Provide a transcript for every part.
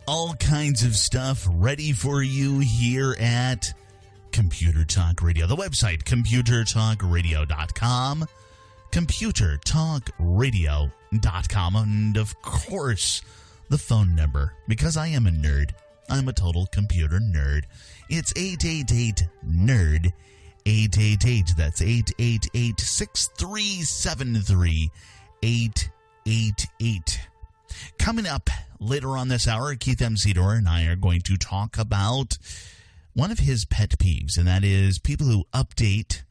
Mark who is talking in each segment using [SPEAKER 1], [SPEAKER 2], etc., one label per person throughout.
[SPEAKER 1] All kinds of stuff ready for you here at Computer Talk Radio. The website, computertalkradio.com, computertalkradio.com, and of course, the phone number, because I am a nerd. I'm a total computer nerd. It's 888-NERD, 888, that's 888-6373-888. Coming up later on this hour, Keith M. Sedor and I are going to talk about one of his pet peeves, and that is people who update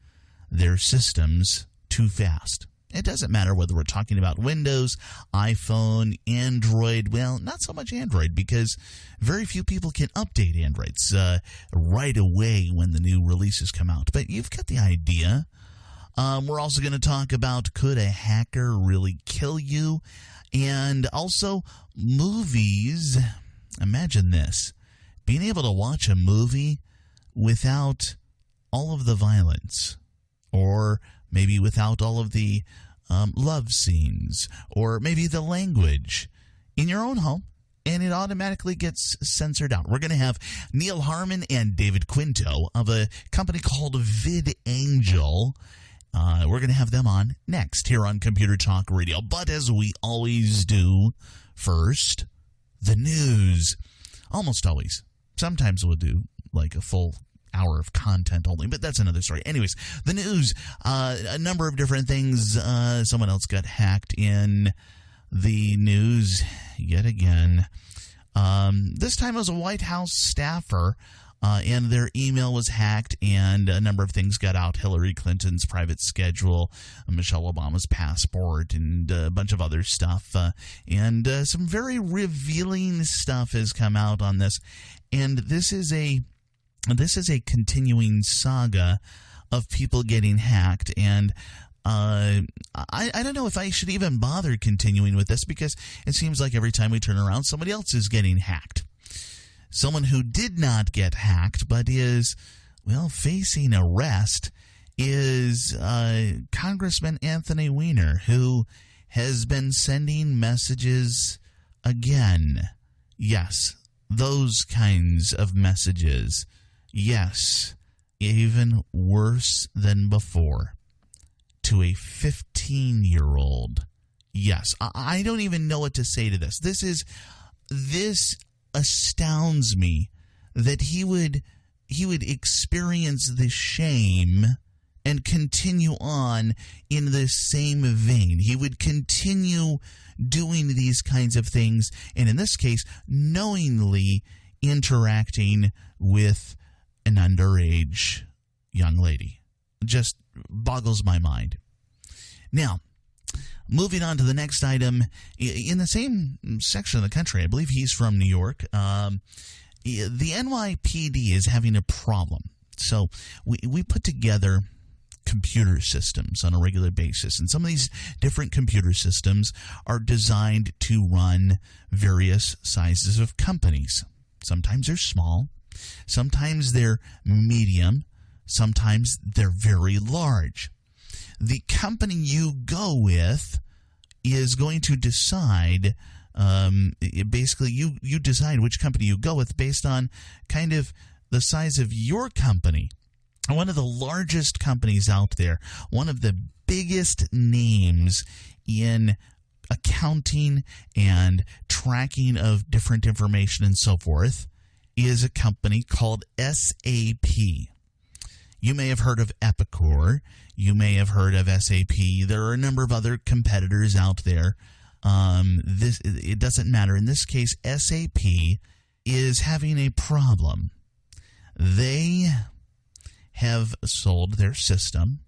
[SPEAKER 1] their systems too fast. It doesn't matter whether we're talking about Windows, iPhone, Android. Well, not so much Android, because very few people can update Androids right away when the new releases come out. But you've got the idea. We're also going to talk about, could a hacker really kill you? And also movies. Imagine this. Being able to watch a movie without all of the violence, or maybe without all of the love scenes, or maybe the language in your own home, and it automatically gets censored out. We're going to have Neal, Harmon, and David Quinto of a company called VidAngel. We're going to have them on next here on Computer Talk Radio. But as we always do, first, the news. Almost always. Sometimes we'll do like a full hour of content only, but that's another story. Anyways, the news, a number of different things. Someone else got hacked in the news yet again. This time it was a White House staffer, and their email was hacked, and a number of things got out. Hillary Clinton's private schedule, Michelle Obama's passport, and a bunch of other stuff. And some very revealing stuff has come out on this. And this is a continuing saga of people getting hacked, and I don't know if I should even bother continuing with this, because it seems like every time we turn around, somebody else is getting hacked. Someone who did not get hacked but is, well, facing arrest is Congressman Anthony Weiner, who has been sending messages again. Yes, those kinds of messages. Yes, even worse than before, to a 15-year-old. Yes, I don't even know what to say to this. This astounds me that he would experience the shame and continue on in the same vein. He would continue doing these kinds of things, and in this case, knowingly interacting with an underage young lady. Just boggles my mind. Now, moving on to the next item, in the same section of the country, I believe he's from New York, the NYPD is having a problem. So we put together computer systems on a regular basis, and some of these different computer systems are designed to run various sizes of companies. Sometimes they're small, sometimes they're medium, sometimes they're very large. The company you go with is going to decide, basically you decide which company you go with based on kind of the size of your company. One of the largest companies out there, one of the biggest names in accounting and tracking of different information and so forth, is a company called SAP. You may have heard of Epicor. You may have heard of SAP. There are a number of other competitors out there. It doesn't matter. In this case, SAP is having a problem. They have sold their system,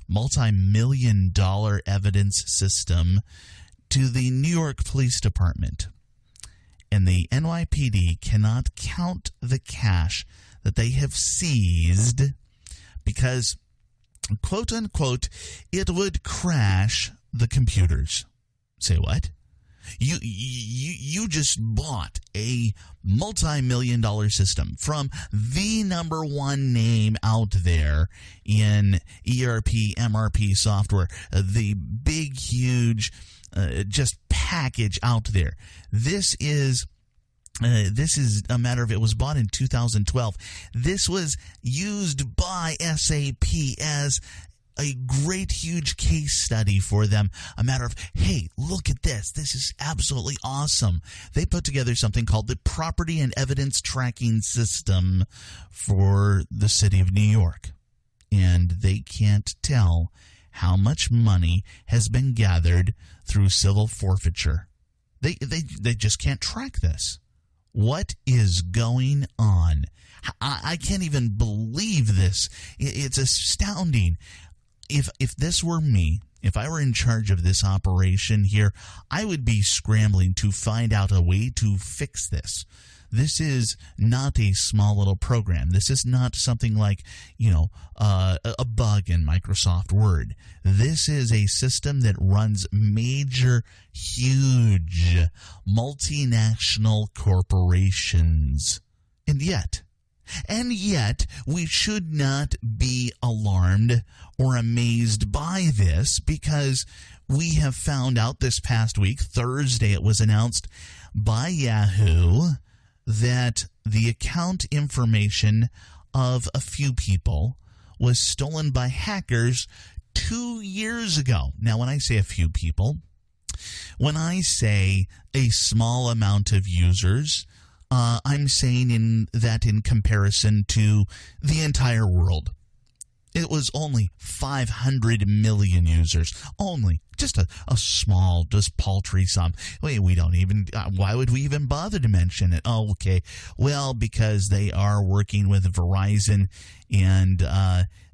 [SPEAKER 1] multi-million-dollar evidence system, to the New York Police Department. And the NYPD cannot count the cash that they have seized because, quote unquote, it would crash the computers. Say what? You just bought a multi-million-dollar system from the number one name out there in ERP, MRP software, the big, huge just package out there. This is This is a matter of, it was bought in 2012. This was used by SAP as a great, huge case study for them. A matter of, hey, look at this. This is absolutely awesome. They put together something called the Property and Evidence Tracking System for the city of New York. And they can't tell how much money has been gathered through civil forfeiture. They just can't track this. What is going on? I can't even believe this. It's astounding. If this were me, if I were in charge of this operation here, I would be scrambling to find out a way to fix this. This is not a small little program. This is not something like, a bug in Microsoft Word. This is a system that runs major, huge, multinational corporations. And yet, we should not be alarmed or amazed by this, because we have found out this past week, Thursday, it was announced by Yahoo that the account information of a few people was stolen by hackers 2 years ago. Now, when I say a few people, when I say a small amount of users, I'm saying in comparison to the entire world. It was only 500 million users. Only. Just a small, just paltry sum. Wait, we don't even, why would we even bother to mention it? Oh, okay. Well, because they are working with Verizon, and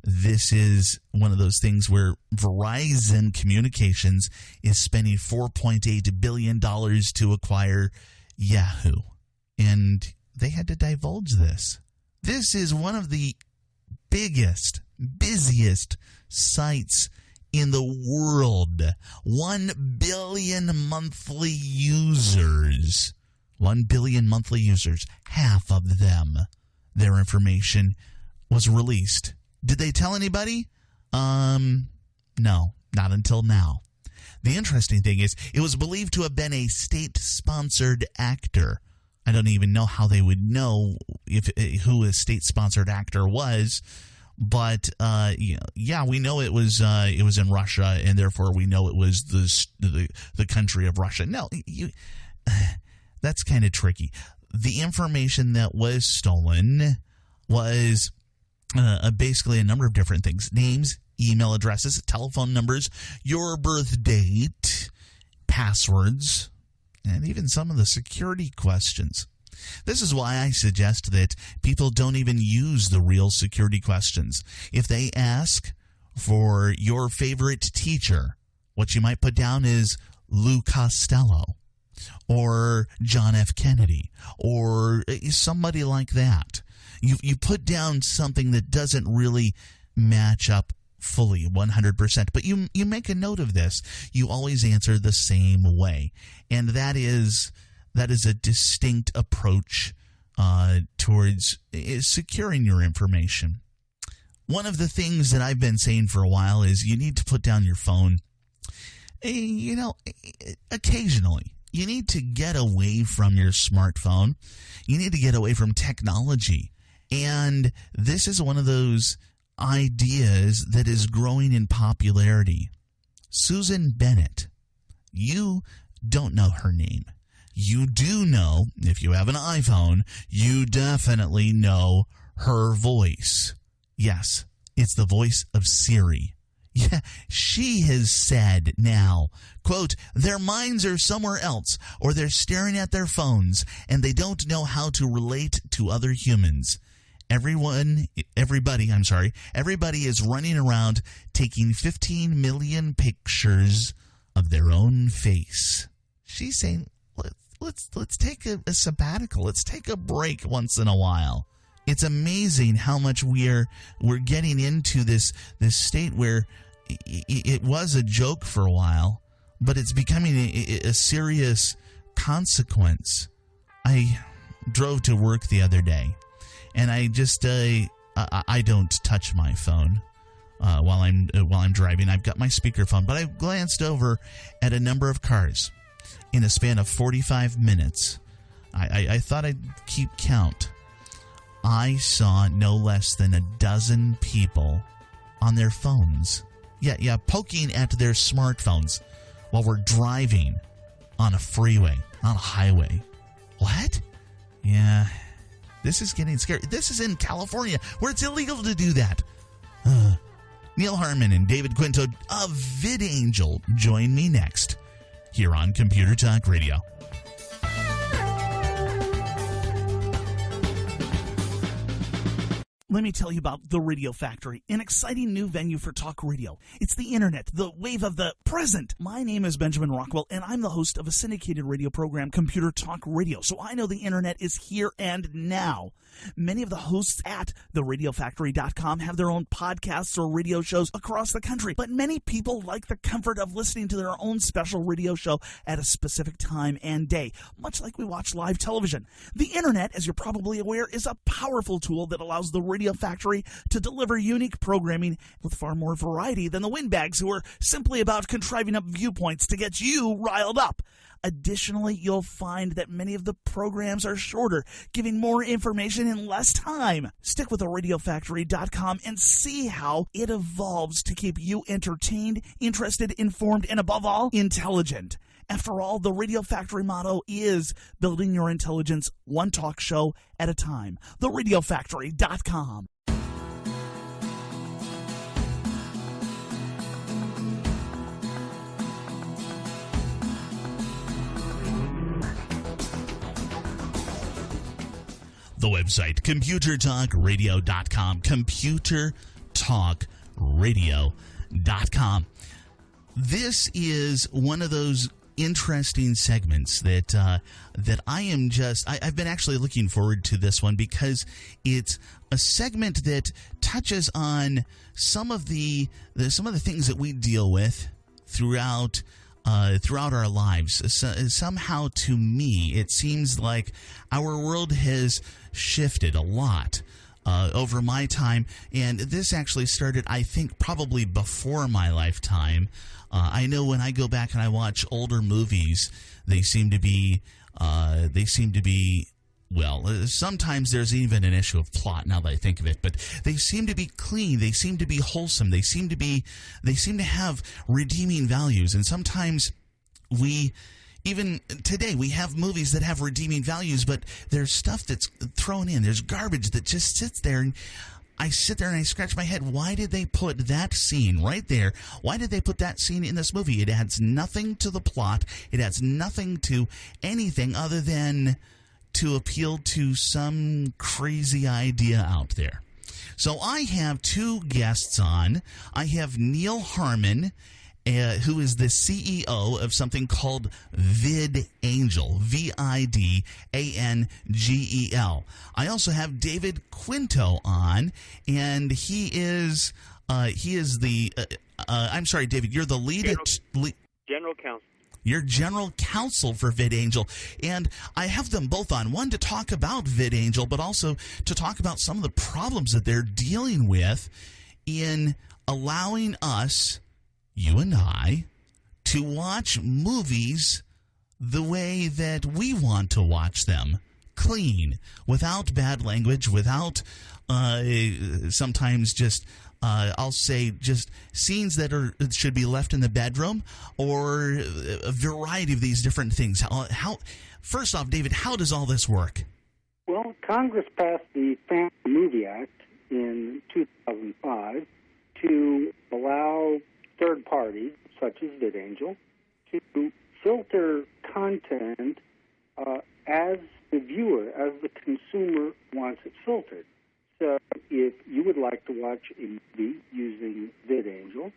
[SPEAKER 1] this is one of those things where Verizon Communications is spending $4.8 billion to acquire Yahoo. And they had to divulge this. This is one of the biggest, busiest sites in the world. 1 billion monthly users. 1 billion monthly users. Half of them, their information was released. Did they tell anybody? No, not until now. The interesting thing is, it was believed to have been a state-sponsored actor. I don't even know how they would know who a state-sponsored actor was, but we know it was in Russia, and therefore we know it was the country of Russia. No, that's kind of tricky. The information that was stolen was basically a number of different things: names, email addresses, telephone numbers, your birth date, passwords, and even some of the security questions. This is why I suggest that people don't even use the real security questions. If they ask for your favorite teacher, what you might put down is Lou Costello or John F. Kennedy or somebody like that. You put down something that doesn't really match up fully 100%, but you make a note of this. You always answer the same way, and that is a distinct approach towards securing your information. One of the things that I've been saying for a while is you need to put down your phone. Occasionally, you need to get away from your smartphone. You need to get away from technology, and this is one of those ideas that is growing in popularity. Susan Bennett. You don't know her name. You do know, if you have an iPhone, you definitely know her voice. Yes, it's the voice of Siri. Yeah, she has said now, quote, their minds are somewhere else, or they're staring at their phones, and they don't know how to relate to other humans. Everybody is running around taking 15 million pictures of their own face. She's saying, let's take a sabbatical. Let's take a break once in a while. It's amazing how much we're getting into this state where it was a joke for a while, but it's becoming a serious consequence. I drove to work the other day, and I just I don't touch my phone while I'm driving. I've got my speakerphone, but I glanced over at a number of cars in a span of 45 minutes. I thought I'd keep count. I saw no less than a dozen people on their phones. Yeah, poking at their smartphones while we're driving on a freeway, on a highway. What? Yeah, this is getting scary. This is in California, where it's illegal to do that. Neal Harmon and David Quinto of VidAngel join me next here on Computer Talk Radio.
[SPEAKER 2] Let me tell you about The Radio Factory, an exciting new venue for talk radio. It's the internet, the wave of the present. My name is Benjamin Rockwell, and I'm the host of a syndicated radio program, Computer Talk Radio, so I know the internet is here and now. Many of the hosts at theradiofactory.com have their own podcasts or radio shows across the country, but many people like the comfort of listening to their own special radio show at a specific time and day, much like we watch live television. The internet, as you're probably aware, is a powerful tool that allows the Radio Factory to deliver unique programming with far more variety than the windbags who are simply about contriving up viewpoints to get you riled up. Additionally, you'll find that many of the programs are shorter, giving more information in less time. Stick with theradiofactory.com and see how it evolves to keep you entertained, interested, informed, and above all, intelligent. After all, the Radio Factory motto is building your intelligence one talk show at a time. theradiofactory.com.
[SPEAKER 1] The website, computertalkradio.com, computertalkradio.com. This is one of those interesting segments that I am I've been actually looking forward to this one because it's a segment that touches on some of the things that we deal with throughout our lives. Somehow, to me, it seems like our world has shifted a lot over my time, and this actually started, I think, probably before my lifetime. I know when I go back and I watch older movies, they seem to be well, sometimes there's even an issue of plot now that I think of it, but they seem to be clean, they seem to be wholesome, they seem to have redeeming values, and sometimes even today, we have movies that have redeeming values, but there's stuff that's thrown in, there's garbage that just sits there, and I sit there and I scratch my head. Why did they put that scene right there? Why did they put that scene in this movie? It adds nothing to the plot. It adds nothing to anything other than to appeal to some crazy idea out there. So I have two guests on. I have Neal Harmon, who is the CEO of something called VidAngel, VidAngel. I also have David Quinto on, and he is the I'm sorry, David, you're the
[SPEAKER 3] General Counsel.
[SPEAKER 1] You're general counsel for VidAngel, and I have them both on, one to talk about VidAngel, but also to talk about some of the problems that they're dealing with in allowing us, you and I, to watch movies the way that we want to watch them. Clean, without bad language, without sometimes just, I'll say, just scenes that should be left in the bedroom, or a variety of these different things. First off, David, how does all this work?
[SPEAKER 3] Well, Congress passed the Family Movie Act in 2005 to allow third parties, such as VidAngel, to filter content as the viewer, as the consumer wants it filtered. So if you would like to watch a movie using VidAngel,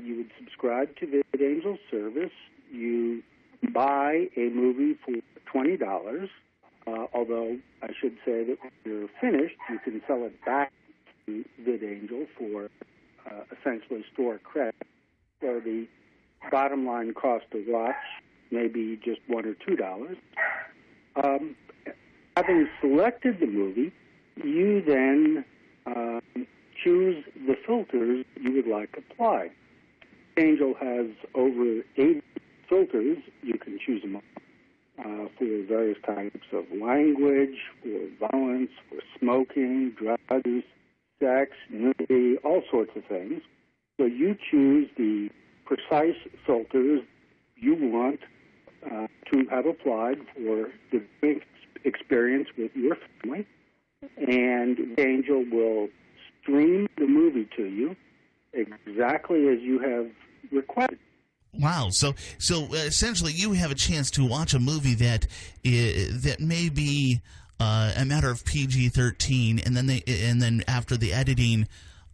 [SPEAKER 3] you would subscribe to VidAngel's service. You buy a movie for $20, although I should say that when you're finished, you can sell it back to VidAngel for essentially store credit. So the bottom line cost to watch may be just $1 or $2. Having selected the movie, you then choose the filters you would like applied. VidAngel has over 80 filters. You can choose them all. for various types of language, for violence, for smoking, drugs, sex, nudity, all sorts of things. So you choose the precise filters you want to have applied for the experience with your family, and Angel will stream the movie to you exactly as you have requested.
[SPEAKER 1] Wow! So essentially, you have a chance to watch a movie that may be a matter of PG-13, and then after the editing,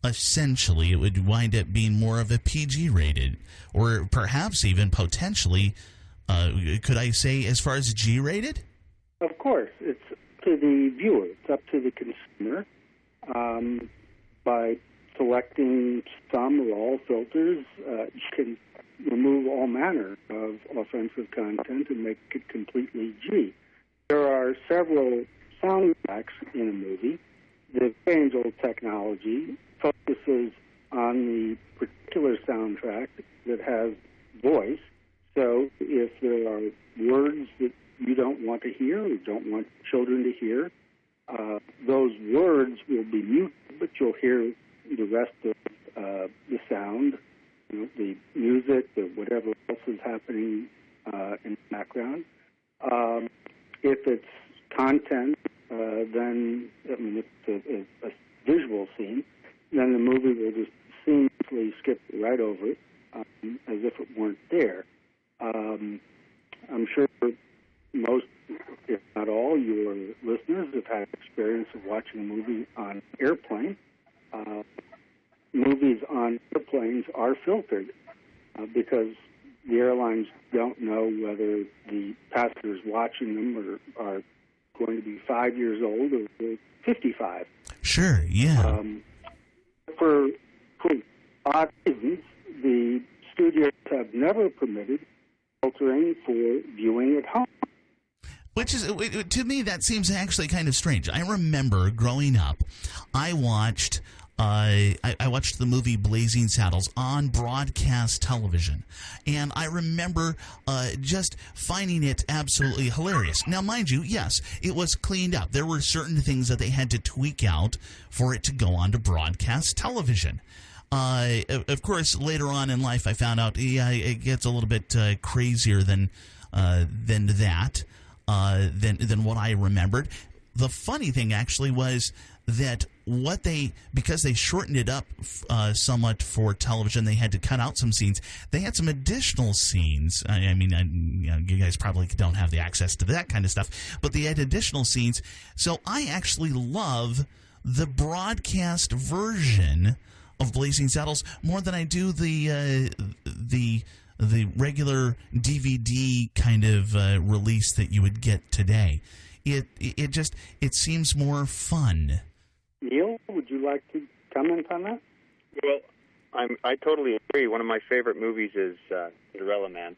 [SPEAKER 1] essentially, it would wind up being more of a PG-rated, or perhaps even potentially, could I say, as far as G-rated?
[SPEAKER 3] Of course, it's up to the viewer. It's up to the consumer. By selecting some or all filters, you can remove all manner of offensive content and make it completely G. There are several soundtracks in a movie. The Angel technology focuses on the particular soundtrack that has voice. So if there are words that you don't want to hear or don't want children to hear, those words will be muted, but you'll hear the rest of the sound, the music, or whatever else is happening in the background. If it's content, then, if it's a visual scene, then the movie will just seamlessly skip right over it as if it weren't there. I'm sure most, if not all, your listeners have had experience of watching a movie on an airplane. Movies on airplanes are filtered because the airlines don't know whether the passengers watching them are going to be 5 years old or 55.
[SPEAKER 1] Sure, yeah.
[SPEAKER 3] For odd reasons, the studios have never permitted filtering for viewing at home.
[SPEAKER 1] Which is, to me, that seems actually kind of strange. I remember growing up, I watched the movie Blazing Saddles on broadcast television, and I remember just finding it absolutely hilarious. Now, mind you, yes, it was cleaned up. There were certain things that they had to tweak out for it to go on to broadcast television. Of course, later on in life, I found out, it gets a little bit crazier than that. Than what I remembered. The funny thing actually was that because they shortened it up somewhat for television, they had to cut out some scenes. They had some additional scenes. You guys probably don't have the access to that kind of stuff, but they had additional scenes. So I actually love the broadcast version of Blazing Saddles more than I do the regular DVD kind of release that you would get today. It seems more fun.
[SPEAKER 3] Neal, would you like to comment on that?
[SPEAKER 4] Well, I totally agree. One of my favorite movies is Cinderella Man,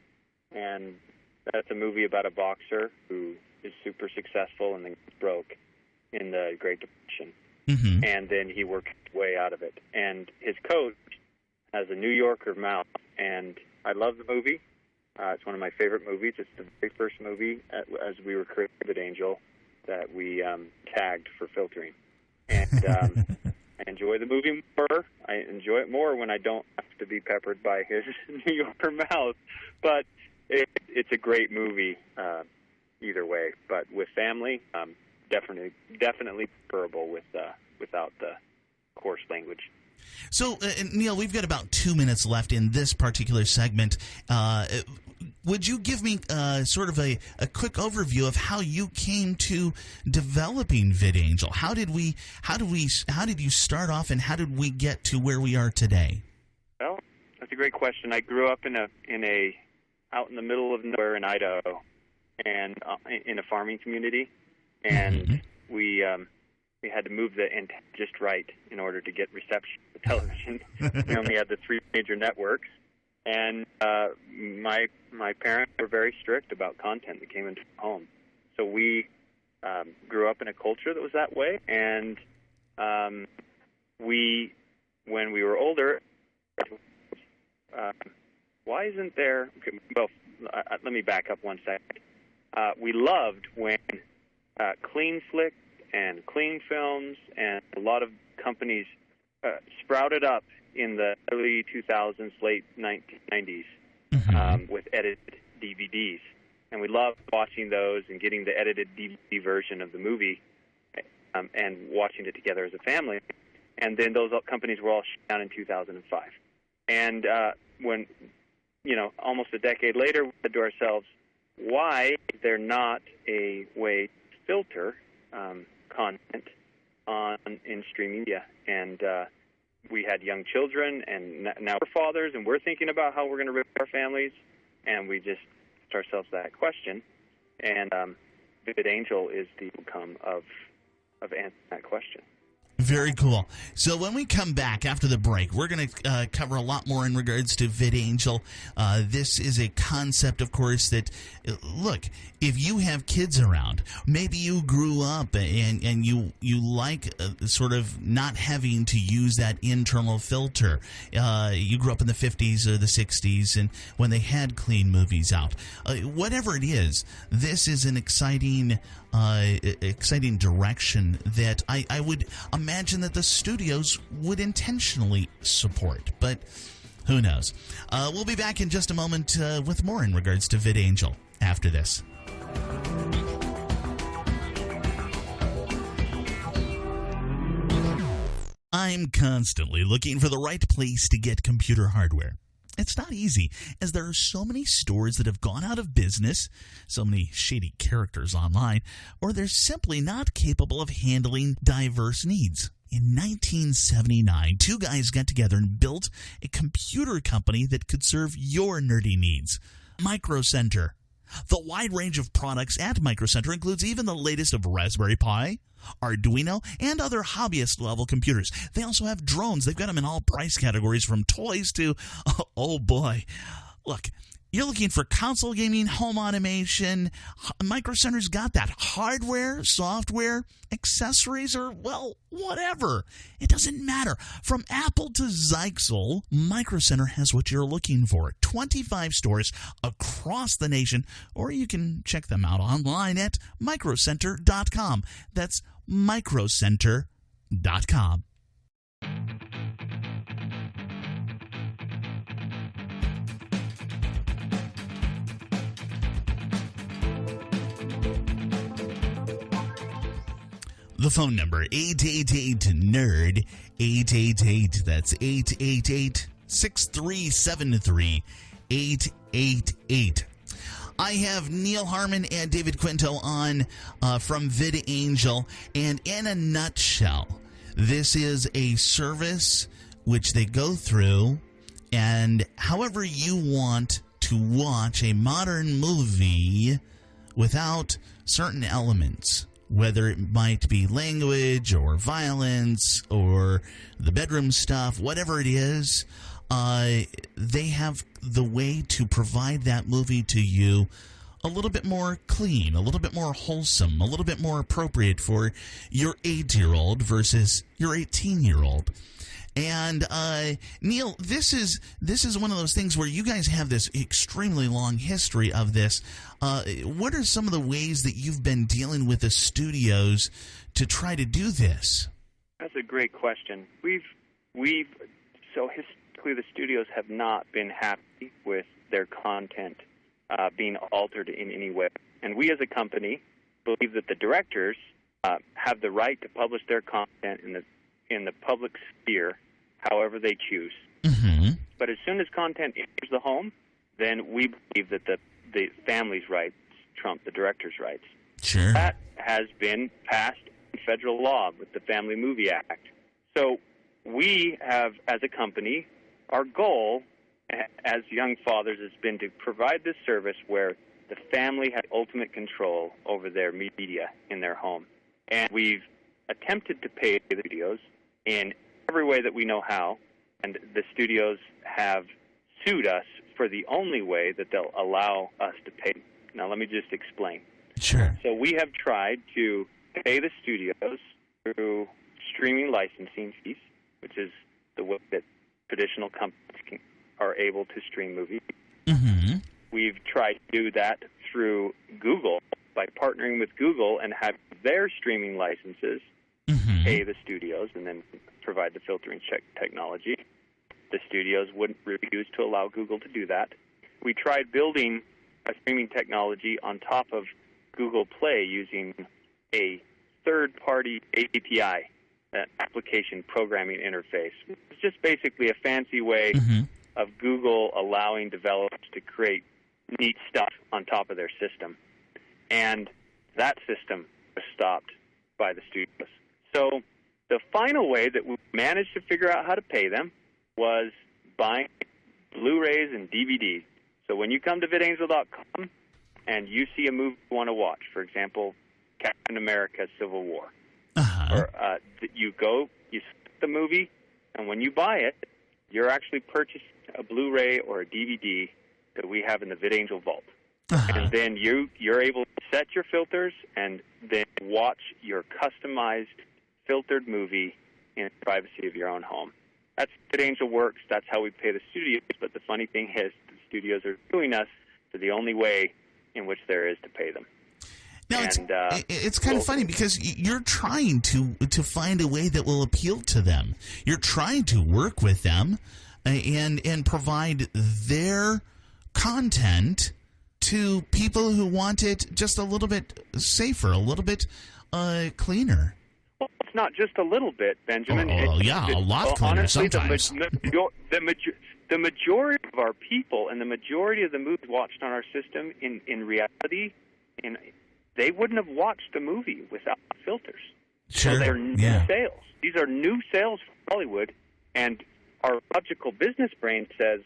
[SPEAKER 4] and that's a movie about a boxer who is super successful and then gets broke in the Great Depression, and then he works his way out of it. And his coach has a New Yorker mouth, and I love the movie. It's one of my favorite movies. It's the very first movie, as we were created Angel, that we tagged for filtering. And I enjoy the movie more. I enjoy it more when I don't have to be peppered by his New Yorker mouth. But it's a great movie either way. But with family, definitely preferable without the coarse language.
[SPEAKER 1] So, Neal, we've got about 2 minutes left in this particular segment. Would you give me sort of a quick overview of how you came to developing VidAngel? How did you start off, and how did we get to where we are today?
[SPEAKER 4] Well, that's a great question. I grew up in a out in the middle of nowhere in Idaho, and in a farming community, and we had to move the antenna just right in order to get reception for television. We only had the 3 major networks, and my parents were very strict about content that came into the home. So we grew up in a culture that was that way, and when we were older, why isn't there? Well, let me back up one second. we loved when Clean Flick and Clean Films and a lot of companies sprouted up in the early 2000s, late 1990s with edited DVDs. And we loved watching those and getting the edited DVD version of the movie and watching it together as a family. And then those companies were all shut down in 2005. And when, almost a decade later, we said to ourselves, why is there not a way to filter content in streaming media? And we had young children, and now we're fathers, and we're thinking about how we're going to raise our families, and we just asked ourselves that question. And VidAngel is the outcome of answering that question.
[SPEAKER 1] Very cool. So when we come back after the break, we're going to cover a lot more in regards to VidAngel. This is a concept, of course, that, look, if you have kids around, maybe you grew up and you like sort of not having to use that internal filter. You grew up in the 50s or the 60s and when they had clean movies out. Whatever it is, this is an exciting direction that I would imagine that the studios would intentionally support, but who knows? We'll be back in just a moment with more in regards to VidAngel after this. I'm constantly looking for the right place to get computer hardware. It's not easy, as there are so many stores that have gone out of business, so many shady characters online, or they're simply not capable of handling diverse needs. In 1979, two guys got together and built a computer company that could serve your nerdy needs. Micro Center. The wide range of products at Micro Center includes even the latest of Raspberry Pi, Arduino, and other hobbyist-level computers. They also have drones. They've got them in all price categories, from toys to, oh boy. Look, you're looking for console gaming, home automation. Micro Center's got that. Hardware, software, accessories, or, well, whatever. It doesn't matter. From Apple to Zyxel, Micro Center has what you're looking for. 25 stores across the nation, or you can check them out online at microcenter.com. That's microcenter.com. The phone number, 888-NERD, 888, that's 888-6373, 888. I have Neal, Harmon, and David Quinto on from VidAngel, and in a nutshell, this is a service which they go through, and however you want to watch a modern movie without certain elements, whether it might be language or violence or the bedroom stuff, whatever it is, they have the way to provide that movie to you a little bit more clean, a little bit more wholesome, a little bit more appropriate for your 8-year-old versus your 18-year-old. And Neal, this is one of those things where you guys have this extremely long history of this. What are some of the ways that you've been dealing with the studios to try to do this?
[SPEAKER 4] That's a great question. So historically, the studios have not been happy with their content being altered in any way, and we as a company believe that the directors have the right to publish their content in the public sphere however they choose.
[SPEAKER 1] Mm-hmm.
[SPEAKER 4] But as soon as content enters the home, then we believe that the family's rights trump the director's rights.
[SPEAKER 1] Sure.
[SPEAKER 4] That has been passed in federal law with the Family Movie Act. So we have, as a company, our goal as young fathers has been to provide this service where the family has ultimate control over their media in their home. And we've attempted to pay the studios in every way that we know how, and the studios have sued us for the only way that they'll allow us to pay. Now, let me just explain.
[SPEAKER 1] Sure.
[SPEAKER 4] So we have tried to pay the studios through streaming licensing fees, which is the way that traditional companies are able to stream movies.
[SPEAKER 1] Mm-hmm.
[SPEAKER 4] We've tried to do that through Google by partnering with Google and having their streaming licenses pay the studios and then provide the filtering technology. The studios wouldn't refuse to allow Google to do that. We tried building a streaming technology on top of Google Play using a third-party API, an application programming interface. It's just basically a fancy way of Google allowing developers to create neat stuff on top of their system. And that system was stopped by the studios. So the final way that we managed to figure out how to pay them was buying Blu-rays and DVDs. So when you come to vidangel.com and you see a movie you want to watch, for example, Captain America Civil War, or you go, you select the movie, and when you buy it, you're actually purchasing a Blu-ray or a DVD that we have in the VidAngel Vault. And then you're able to set your filters and then watch your customized filtered movie in the privacy of your own home. That's how VidAngel works. That's how we pay the studios. But the funny thing is, the studios are suing us for the only way in which there is to pay them.
[SPEAKER 1] Now, it's kind of funny because you're trying to find a way that will appeal to them. You're trying to work with them and provide their content to people who want it just a little bit safer, a little bit cleaner.
[SPEAKER 4] Well, it's not just a little bit, Benjamin.
[SPEAKER 1] A lot cleaner
[SPEAKER 4] honestly,
[SPEAKER 1] sometimes.
[SPEAKER 4] The majority of our people and the majority of the movies watched on our system, in reality, they wouldn't have watched the movie without filters.
[SPEAKER 1] Sure.
[SPEAKER 4] So they're new sales. These are new sales for Hollywood, and our logical business brain says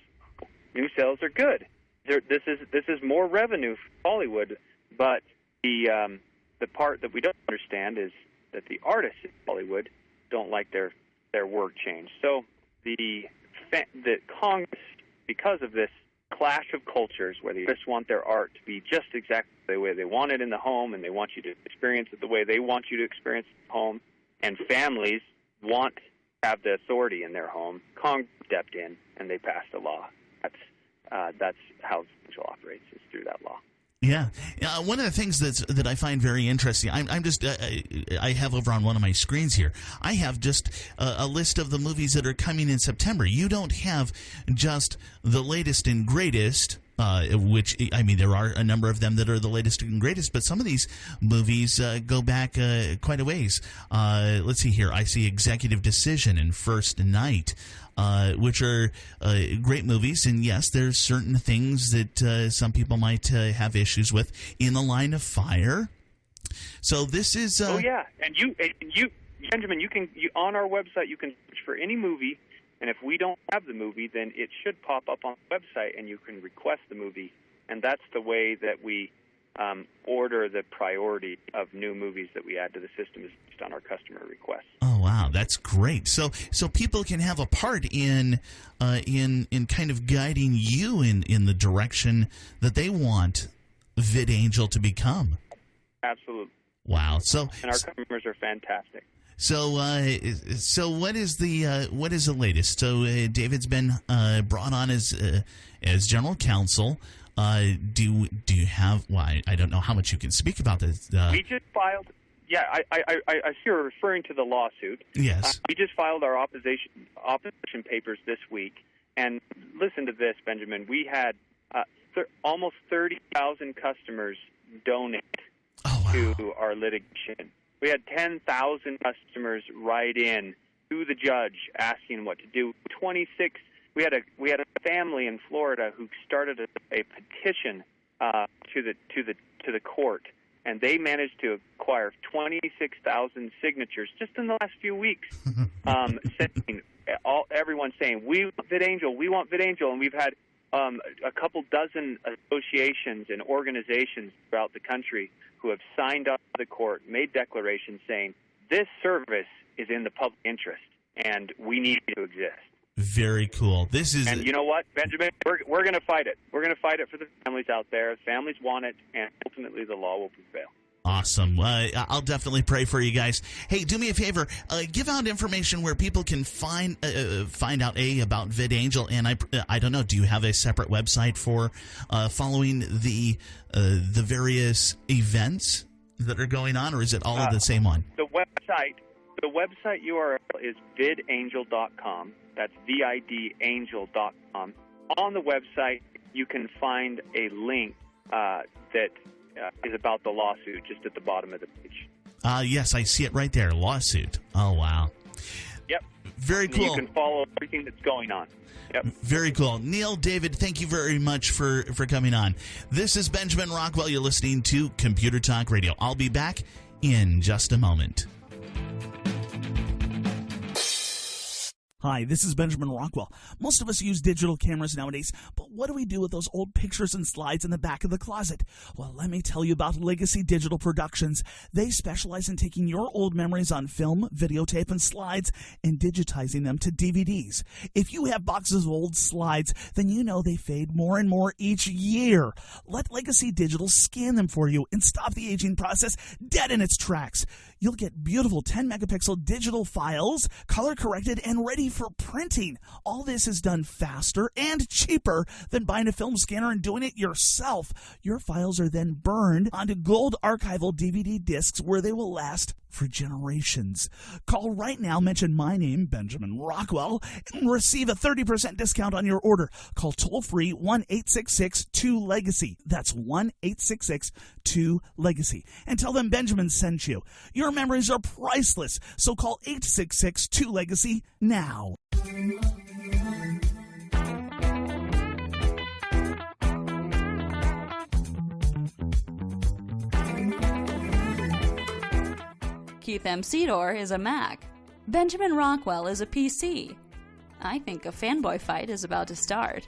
[SPEAKER 4] new sales are good. This is more revenue for Hollywood, but the part that we don't understand is that the artists in Hollywood don't like their work changed. So the Congress, because of this clash of cultures, where they just want their art to be just exactly the way they want it in the home, and they want you to experience it the way they want you to experience it at home, and families want to have the authority in their home, Congress stepped in and they passed a law. That's how VidAngel operates, is through that law.
[SPEAKER 1] Yeah. One of the things that I find very interesting, I'm just I have over on one of my screens here, I have just a list of the movies that are coming in September. You don't have just the latest and greatest, which, I mean, there are a number of them that are the latest and greatest, but some of these movies go back quite a ways. Let's see here. I see Executive Decision and First Night, which are great movies. And yes, there's certain things that some people might have issues with. In the Line of Fire. So this is...
[SPEAKER 4] oh, yeah. And you, Benjamin, you on our website, you can search for any movie. And if we don't have the movie, then it should pop up on the website, and you can request the movie. And that's the way that we order the priority of new movies that we add to the system, is based on our customer requests.
[SPEAKER 1] Oh, wow, that's great. So people can have a part in kind of guiding you in the direction that they want VidAngel to become.
[SPEAKER 4] Absolutely.
[SPEAKER 1] Wow.
[SPEAKER 4] And our customers are fantastic.
[SPEAKER 1] So what is the latest? So David's been brought on as general counsel. Do you have? Well, I don't know how much you can speak about this.
[SPEAKER 4] We just filed. Yeah, I see you're referring to the lawsuit.
[SPEAKER 1] Yes.
[SPEAKER 4] We just filed our opposition papers this week. And listen to this, Benjamin. We had almost 30,000 customers donate to our litigation. We had 10,000 customers write in to the judge asking what to do. 26. We had a family in Florida who started a petition to the court, and they managed to acquire 26,000 signatures just in the last few weeks. Everyone saying, "We want VidAngel, we want VidAngel," and we've had a couple dozen associations and organizations throughout the country who have signed up to the court, made declarations saying this service is in the public interest and we need it to exist.
[SPEAKER 1] Very cool.
[SPEAKER 4] And you know what, Benjamin? We're going to fight it. We're going to fight it for the families out there. Families want it, and ultimately the law will prevail.
[SPEAKER 1] Awesome. I'll definitely pray for you guys. Hey, do me a favor. Give out information where people can find out about VidAngel, and I don't know. Do you have a separate website for following the various events that are going on, or is it all of the same one?
[SPEAKER 4] The website URL is vidangel.com. That's vidangel.com. On the website, you can find a link that is about the lawsuit just at the bottom of the page.
[SPEAKER 1] Yes, I see it right there. Lawsuit. Oh, wow.
[SPEAKER 4] Yep.
[SPEAKER 1] Very cool.
[SPEAKER 4] You can follow everything that's going on. Yep.
[SPEAKER 1] Very cool. Neal, David, thank you very much for coming on. This is Benjamin Rockwell. You're listening to Computer Talk Radio. I'll be back in just a moment.
[SPEAKER 2] Hi, this is Benjamin Rockwell. Most of us use digital cameras nowadays, but what do we do with those old pictures and slides in the back of the closet? Well, let me tell you about Legacy Digital Productions. They specialize in taking your old memories on film, videotape, and slides and digitizing them to DVDs. If you have boxes of old slides, then you know they fade more and more each year. Let Legacy Digital scan them for you and stop the aging process dead in its tracks. You'll get beautiful 10-megapixel digital files, color-corrected and ready for printing. All this is done faster and cheaper than buying a film scanner and doing it yourself. Your files are then burned onto gold archival DVD discs where they will last for generations. Call right now, mention my name, Benjamin Rockwell, and receive a 30% discount on your order. Call toll-free 1-866-2-LEGACY. That's 1-866-2-LEGACY. And tell them Benjamin sent you. Your memories are priceless, so call 866-2-LEGACY now.
[SPEAKER 5] Keith M. Sedor is a Mac. Benjamin Rockwell is a PC. I think a fanboy fight is about to start.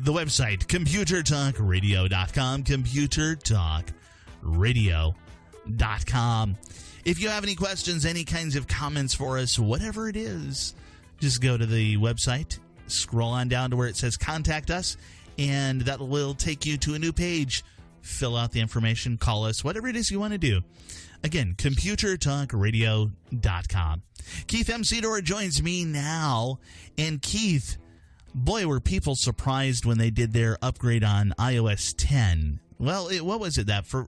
[SPEAKER 1] The website, computertalkradio.com, computertalkradio.com. If you have any questions, any kinds of comments for us, whatever it is, just go to the website, scroll on down to where it says Contact Us, and that will take you to a new page. Fill out the information, call us, whatever it is you want to do. Again, computertalkradio.com. Keith M. Sedor joins me now. And Keith, boy, were people surprised when they did their upgrade on iOS 10. Well, what was it that for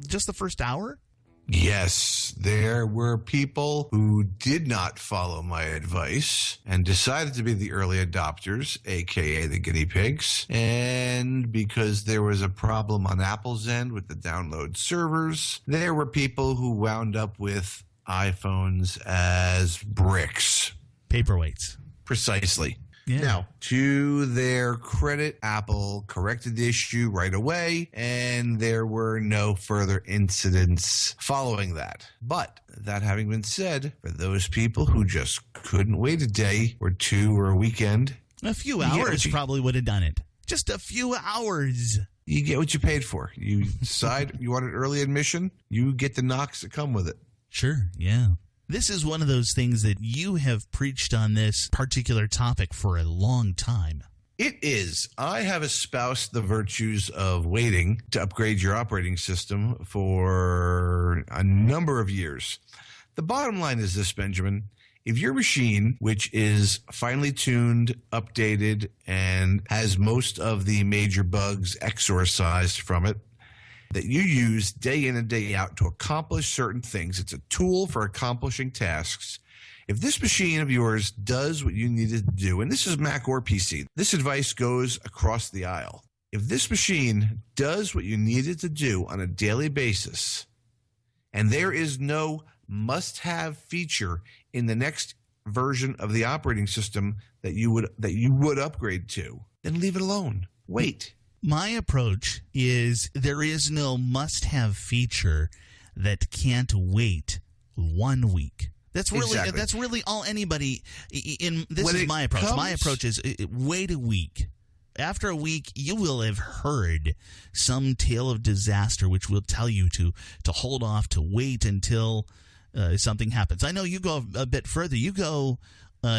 [SPEAKER 1] just the first hour?
[SPEAKER 6] Yes, there were people who did not follow my advice and decided to be the early adopters, aka the guinea pigs. And because there was a problem on Apple's end with the download servers, there were people who wound up with iPhones as bricks.
[SPEAKER 1] Paperweights.
[SPEAKER 6] Precisely.
[SPEAKER 1] Yeah.
[SPEAKER 6] Now, to their credit, Apple corrected the issue right away, and there were no further incidents following that. But that having been said, for those people who just couldn't wait a day or two or a weekend,
[SPEAKER 1] a few hours probably would have done it. Just a few hours.
[SPEAKER 6] You get what you paid for. You decide you want an early admission, you get the knocks that come with it.
[SPEAKER 1] Sure, yeah. This is one of those things that you have preached on this particular topic for a long time.
[SPEAKER 6] It is. I have espoused the virtues of waiting to upgrade your operating system for a number of years. The bottom line is this, Benjamin. If your machine, which is finely tuned, updated, and has most of the major bugs exorcised from it, that you use day in and day out to accomplish certain things. It's a tool for accomplishing tasks. If this machine of yours does what you need it to do, and this is Mac or PC, this advice goes across the aisle. If this machine does what you need it to do on a daily basis, and there is no must-have feature in the next version of the operating system that you would upgrade to, then leave it alone. Wait.
[SPEAKER 1] My approach is there is no must-have feature that can't wait 1 week. That's really all anybody in this is my approach. My approach is wait a week. After a week, you will have heard some tale of disaster which will tell you to hold off, to wait until something happens. I know you go a bit further. You go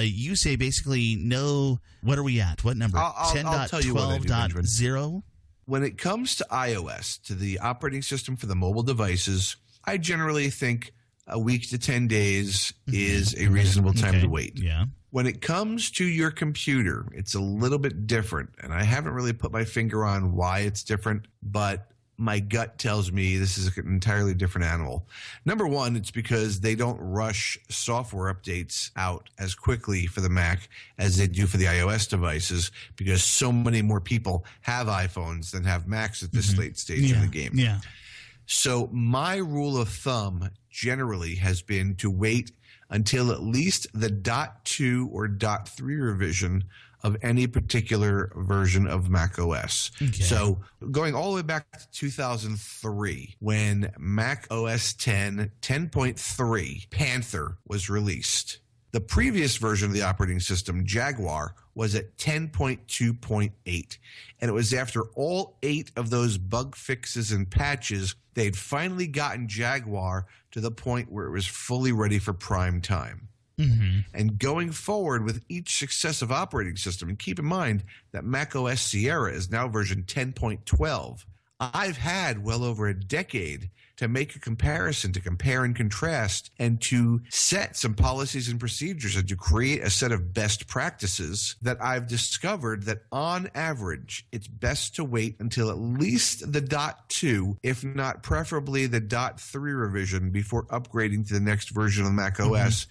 [SPEAKER 1] you say basically no. What are we at? What number? 10.12.0?
[SPEAKER 6] When it comes to iOS, to the operating system for the mobile devices, I generally think a week to 10 days is a reasonable time to wait.
[SPEAKER 1] Yeah.
[SPEAKER 6] When it comes to your computer, it's a little bit different, and I haven't really put my finger on why it's different, but my gut tells me this is an entirely different animal. Number one, it's because they don't rush software updates out as quickly for the Mac as they do for the iOS devices, because so many more people have iPhones than have Macs at this late stage in the game.
[SPEAKER 1] Yeah.
[SPEAKER 6] So my rule of thumb generally has been to wait until at least the .2 or .3 revision of any particular version of Mac OS.
[SPEAKER 1] Okay.
[SPEAKER 6] So going all the way back to 2003, when Mac OS 10 10.3 Panther was released, the previous version of the operating system, Jaguar, was at 10.2.8. And it was after all 8 of those bug fixes and patches, they'd finally gotten Jaguar to the point where it was fully ready for prime time. And going forward with each successive operating system, and keep in mind that Mac OS Sierra is now version 10.12, I've had well over a decade to make a comparison, to compare and contrast, and to set some policies and procedures and to create a set of best practices that I've discovered that on average, it's best to wait until at least the .2, if not preferably the .3 revision before upgrading to the next version of Mac OS,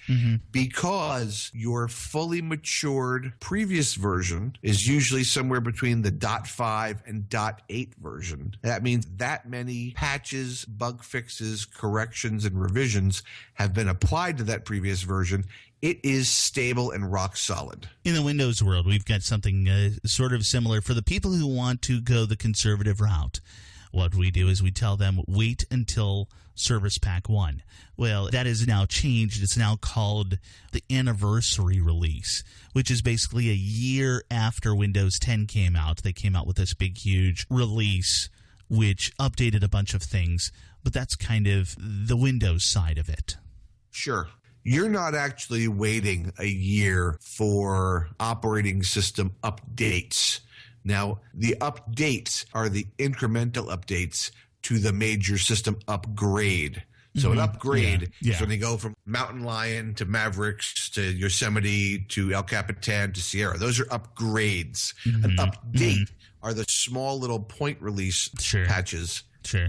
[SPEAKER 6] because your fully matured previous version is usually somewhere between the .5 and .8 version. That means that many patches, bug fixes, corrections, and revisions have been applied to that previous version. It is stable and rock solid.
[SPEAKER 1] In the Windows world, we've got something sort of similar for the people who want to go the conservative route. What we do is we tell them, wait until Service Pack 1. Well, that is now changed. It's now called the anniversary release, which is basically a year after Windows 10 came out. They came out with this big, huge release, which updated a bunch of things, but that's kind of the Windows side of it.
[SPEAKER 6] Sure. You're not actually waiting a year for operating system updates. Now, the updates are the incremental updates to the major system upgrade. So an upgrade is when they go from Mountain Lion to Mavericks to Yosemite to El Capitan to Sierra. Those are upgrades. An update are the small little point release patches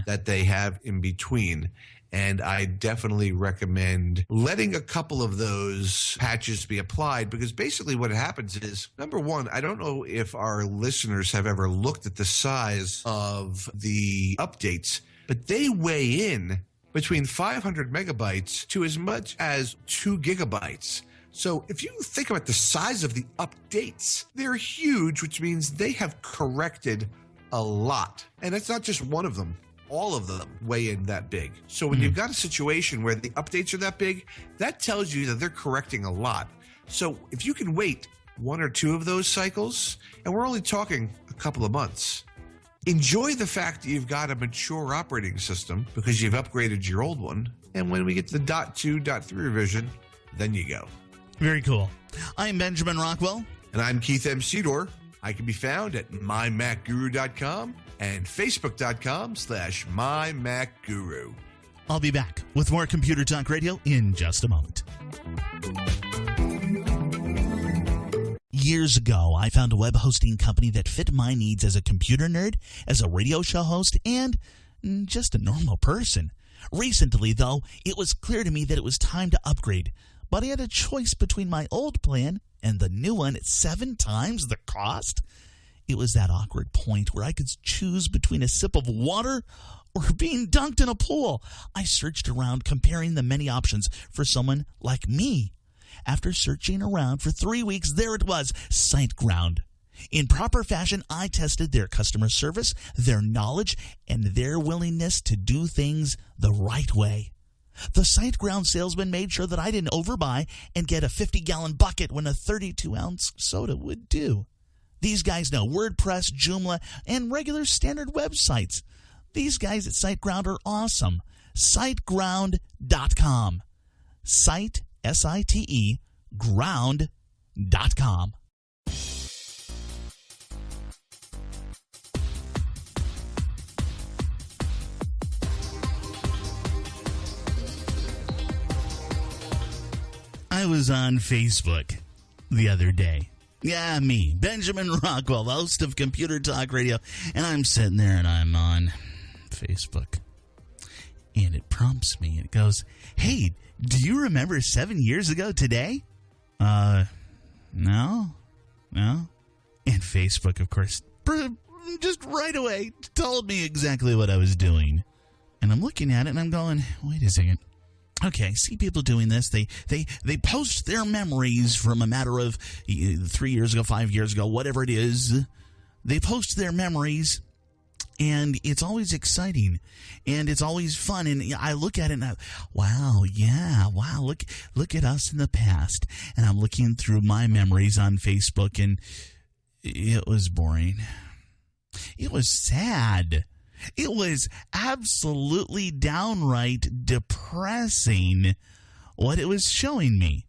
[SPEAKER 6] that they have in between. And I definitely recommend letting a couple of those patches be applied, because basically what happens is, number one, I don't know if our listeners have ever looked at the size of the updates, but they weigh in between 500 megabytes to as much as 2 gigabytes. So if you think about the size of the updates, they're huge, which means they have corrected a lot. And it's not just one of them. All of them weigh in that big. So when you've got a situation where the updates are that big, that tells you that they're correcting a lot. So if you can wait 1 or 2 of those cycles, and we're only talking a couple of months, enjoy the fact that you've got a mature operating system because you've upgraded your old one. And when we get to the .2, .3 revision, then you go.
[SPEAKER 1] Very cool. I'm Benjamin Rockwell.
[SPEAKER 6] And I'm Keith M. Sedor. I can be found at mymacguru.com and facebook.com/mymacguru.
[SPEAKER 1] I'll be back with more Computer Talk Radio in just a moment. Years ago, I found a web hosting company that fit my needs as a computer nerd, as a radio show host, and just a normal person. Recently, though, it was clear to me that it was time to upgrade. But I had a choice between my old plan and the new one at 7 times the cost. It was that awkward point where I could choose between a sip of water or being dunked in a pool. I searched around, comparing the many options for someone like me. After searching around for 3 weeks, there it was, SiteGround. In proper fashion, I tested their customer service, their knowledge, and their willingness to do things the right way. The SiteGround salesman made sure that I didn't overbuy and get a 50-gallon bucket when a 32-ounce soda would do. These guys know WordPress, Joomla, and regular standard websites. These guys at SiteGround are awesome. SiteGround.com. Site, S-I-T-E, ground.com. I was on Facebook the other day. Yeah, me, Benjamin Rockwell, the host of Computer Talk Radio, and I'm sitting there and I'm on Facebook. And it prompts me. It goes, hey, do you remember 7 years ago today? No. And Facebook, of course, just right away told me exactly what I was doing. And I'm looking at it and I'm going, wait a second. Okay, see people doing this. They post their memories from a matter of 3 years ago, 5 years ago, whatever it is. They post their memories, and it's always exciting, and it's always fun. And I look at it and wow, look at us in the past. And I'm looking through my memories on Facebook, and it was boring. It was sad. It was absolutely downright depressing what it was showing me.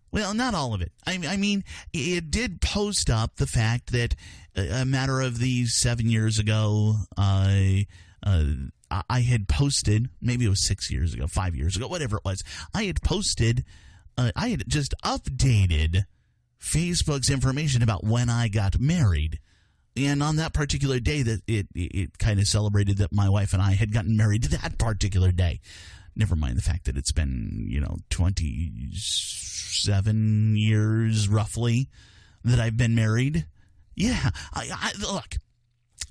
[SPEAKER 1] Well, not all of it. I mean, it did post up the fact that a matter of these 7 years ago, I had posted, maybe it was 6 years ago, 5 years ago, whatever it was. I had posted, I had just updated Facebook's information about when I got married. And on that particular day, that it kind of celebrated that my wife and I had gotten married that particular day. Never mind the fact that it's been, 27 years roughly that I've been married. Yeah, look,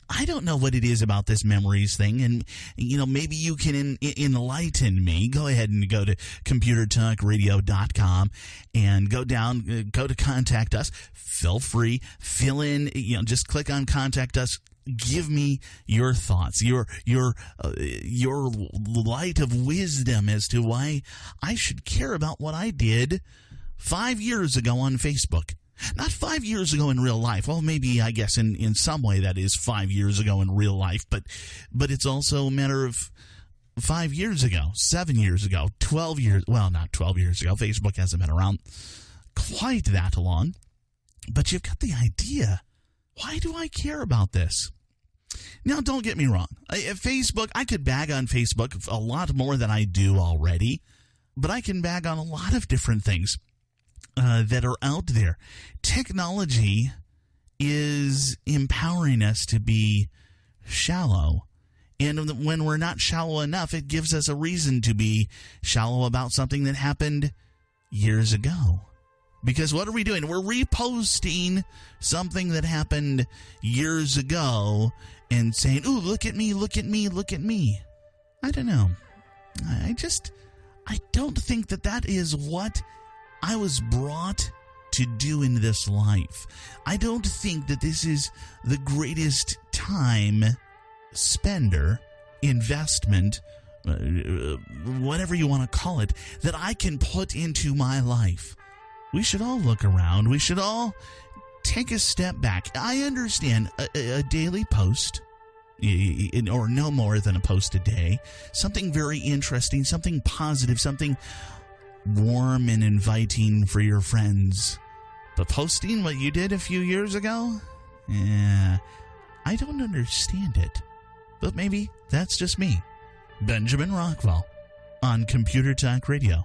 [SPEAKER 1] I don't know what it is about this memories thing, and maybe you can enlighten me. Go ahead and go to computertalkradio.com and go to contact us. Feel free, fill in, just click on contact us. Give me your thoughts, your light of wisdom as to why I should care about what I did 5 years ago on Facebook. Not 5 years ago in real life. Well, maybe, I guess, in some way that is 5 years ago in real life, but it's also a matter of 5 years ago, 7 years ago, 12 years, well, not 12 years ago. Facebook hasn't been around quite that long, but you've got the idea. Why do I care about this? Now, don't get me wrong. Facebook, I could bag on Facebook a lot more than I do already, but I can bag on a lot of different things that are out there. Technology is empowering us to be shallow. And when we're not shallow enough, it gives us a reason to be shallow about something that happened years ago. Because what are we doing? We're reposting something that happened years ago and saying, ooh, look at me, look at me, look at me. I don't know. I don't think that is what I was brought to do in this life. I don't think that this is the greatest time spender, investment, whatever you want to call it, that I can put into my life. We should all look around. We should all take a step back. I understand a daily post, or no more than a post a day, something very interesting, something positive, something warm and inviting for your friends. But posting what you did a few years ago? I don't understand it. But maybe that's just me. Benjamin Rockwell on Computer Talk Radio.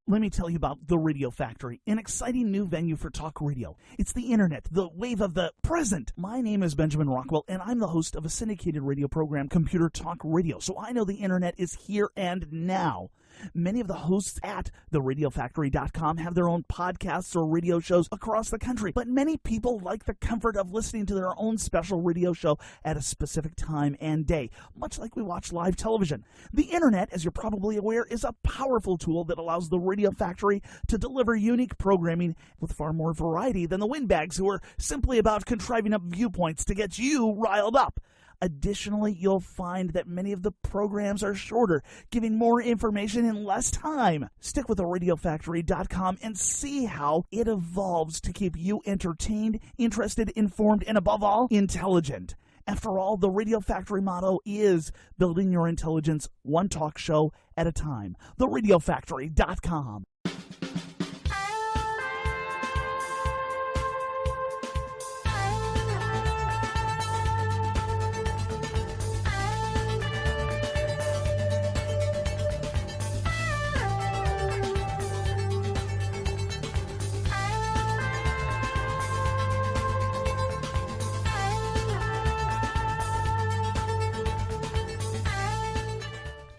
[SPEAKER 2] Let me tell you about The Radio Factory, an exciting new venue for talk radio. It's the internet, the wave of the present. My name is Benjamin Rockwell, and I'm the host of a syndicated radio program, Computer Talk Radio. So I know the internet is here and now. Many of the hosts at theradiofactory.com have their own podcasts or radio shows across the country, but many people like the comfort of listening to their own special radio show at a specific time and day, much like we watch live television. The internet, as you're probably aware, is a powerful tool that allows the Radio Factory to deliver unique programming with far more variety than the windbags who are simply about contriving up viewpoints to get you riled up. Additionally, you'll find that many of the programs are shorter, giving more information in less time. Stick with theradiofactory.com and see how it evolves to keep you entertained, interested, informed, and above all, intelligent. After all, the Radio Factory motto is building your intelligence one talk show at a time. theradiofactory.com.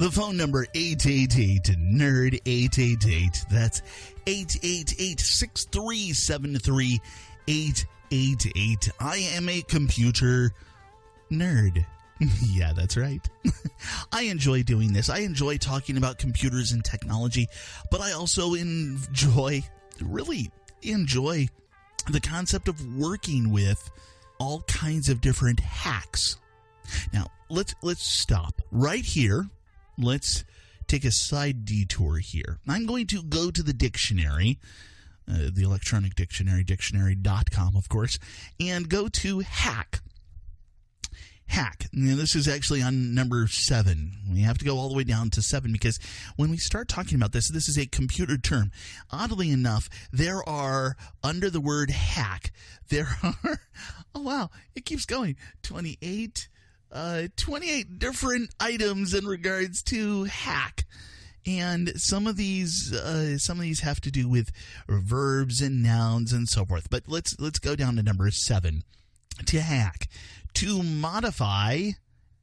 [SPEAKER 1] The phone number 888-NERD-888. That's 888-6373-888. I am a computer nerd. Yeah, that's right. I enjoy doing this. I enjoy talking about computers and technology, but I also really enjoy the concept of working with all kinds of different hacks. Now, let's stop right here. Let's take a side detour here. I'm going to go to the dictionary, the electronic dictionary, dictionary.com, of course, and go to hack. Hack. Now, this is actually on number 7. We have to go all the way down to 7 because when we start talking about this is a computer term. Oddly enough, there are, under the word hack, there are, oh wow, it keeps going, 28 different items in regards to hack. And some of these have to do with verbs and nouns and so forth. But let's go down to number 7. To hack. To modify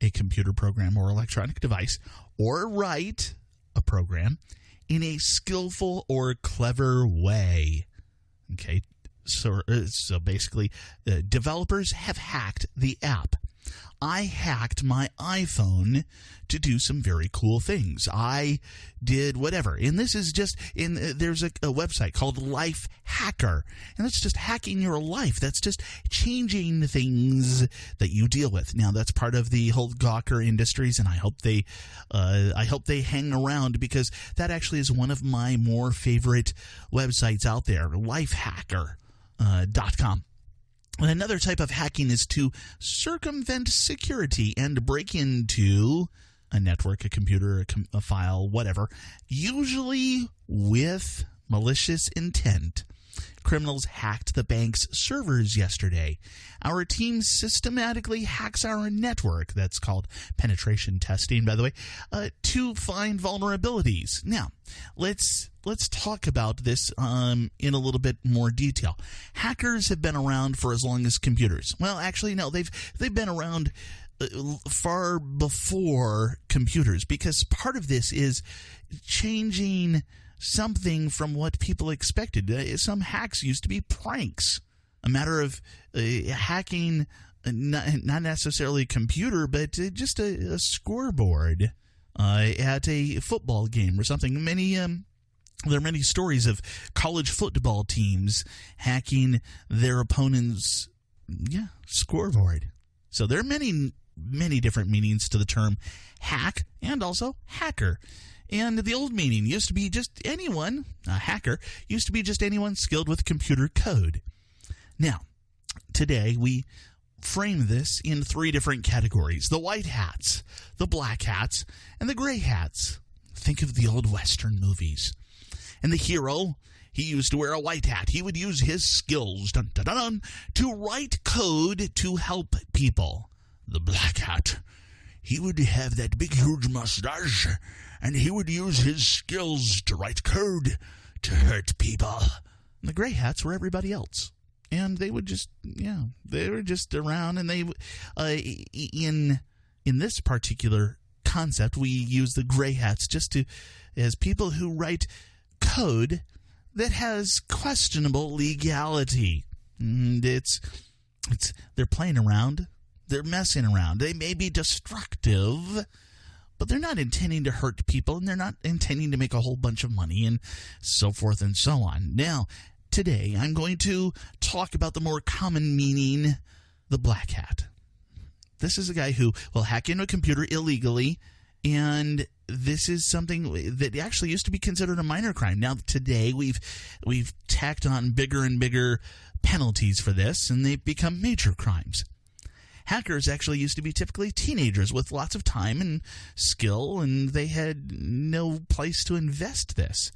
[SPEAKER 1] a computer program or electronic device or write a program in a skillful or clever way. Okay, so basically, developers have hacked the app. I hacked my iPhone to do some very cool things. I did whatever. And this is just, there's a website called Life Hacker. And that's just hacking your life. That's just changing things that you deal with. Now, that's part of the whole Gawker Industries, and I hope they hang around because that actually is one of my more favorite websites out there, lifehacker.com. And another type of hacking is to circumvent security and break into a network, a computer, a file, whatever, usually with malicious intent. Criminals hacked the bank's servers yesterday. Our team systematically hacks our network, that's called penetration testing, by the way, to find vulnerabilities. Now, let's talk about this in a little bit more detail. Hackers have been around for as long as computers. Well, actually, no, they've been around far before computers, because part of this is changing something from what people expected. Some hacks used to be pranks. A matter of hacking not necessarily a computer, but just a scoreboard at a football game or something. There are many stories of college football teams hacking their opponent's scoreboard. So there are many different meanings to the term hack and also hacker. And the old meaning used to be just anyone, a hacker, used to be just anyone skilled with computer code. Now, today we frame this in 3 different categories: the white hats, the black hats, and the gray hats. Think of the old Western movies. And the hero, he used to wear a white hat. He would use his skills to write code to help people. The black hat, he would have that big, huge mustache, and he would use his skills to write code to hurt people. And the gray hats were everybody else. And they would just, they were just around, and they, in this particular concept, we use the gray hats just as people who write code that has questionable legality. And they're playing around. They're messing around. They may be destructive, but they're not intending to hurt people, and they're not intending to make a whole bunch of money, and so forth and so on. Now, today, I'm going to talk about the more common meaning, the black hat. This is a guy who will hack into a computer illegally, and this is something that actually used to be considered a minor crime. Now, today, we've tacked on bigger and bigger penalties for this, and they've become major crimes. Hackers actually used to be typically teenagers with lots of time and skill, and they had no place to invest this.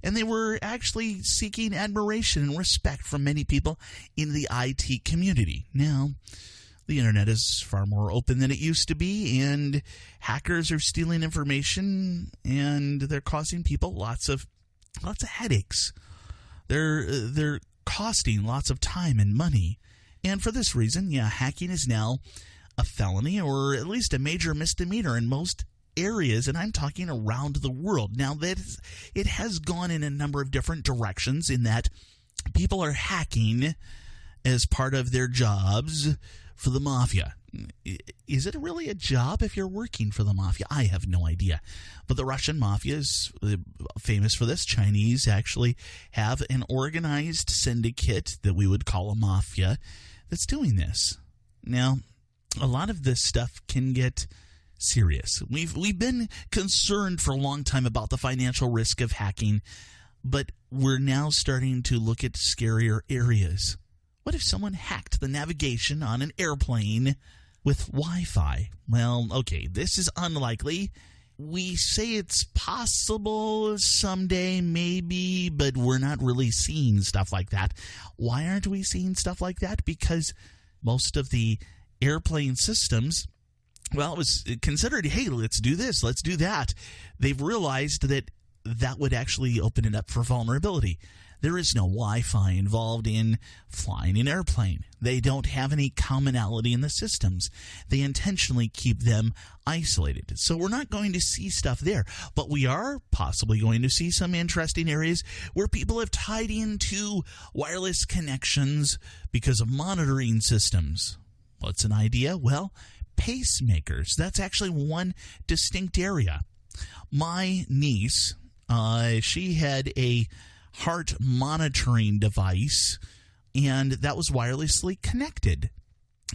[SPEAKER 1] And they were actually seeking admiration and respect from many people in the IT community. Now, the internet is far more open than it used to be, and hackers are stealing information, and they're causing people lots of headaches. They're costing lots of time and money. And for this reason, hacking is now a felony, or at least a major misdemeanor in most areas, and I'm talking around the world. Now, it has gone in a number of different directions in that people are hacking as part of their jobs for the mafia. Is it really a job if you're working for the mafia? I have no idea. But the Russian mafia is famous for this. Chinese actually have an organized syndicate that we would call a mafia that's doing this. Now, a lot of this stuff can get serious. We've been concerned for a long time about the financial risk of hacking, but we're now starting to look at scarier areas. What if someone hacked the navigation on an airplane with Wi-Fi? Well, okay, this is unlikely. We say it's possible someday, maybe, but we're not really seeing stuff like that. Why aren't we seeing stuff like that? Because most of the airplane systems, well, it was considered, hey, let's do this, let's do that. They've realized that would actually open it up for vulnerability. There is no Wi-Fi involved in flying an airplane. They don't have any commonality in the systems. They intentionally keep them isolated. So we're not going to see stuff there, but we are possibly going to see some interesting areas where people have tied into wireless connections because of monitoring systems. What's an idea? Well, pacemakers. That's actually one distinct area. My niece, she had a heart monitoring device, and that was wirelessly connected.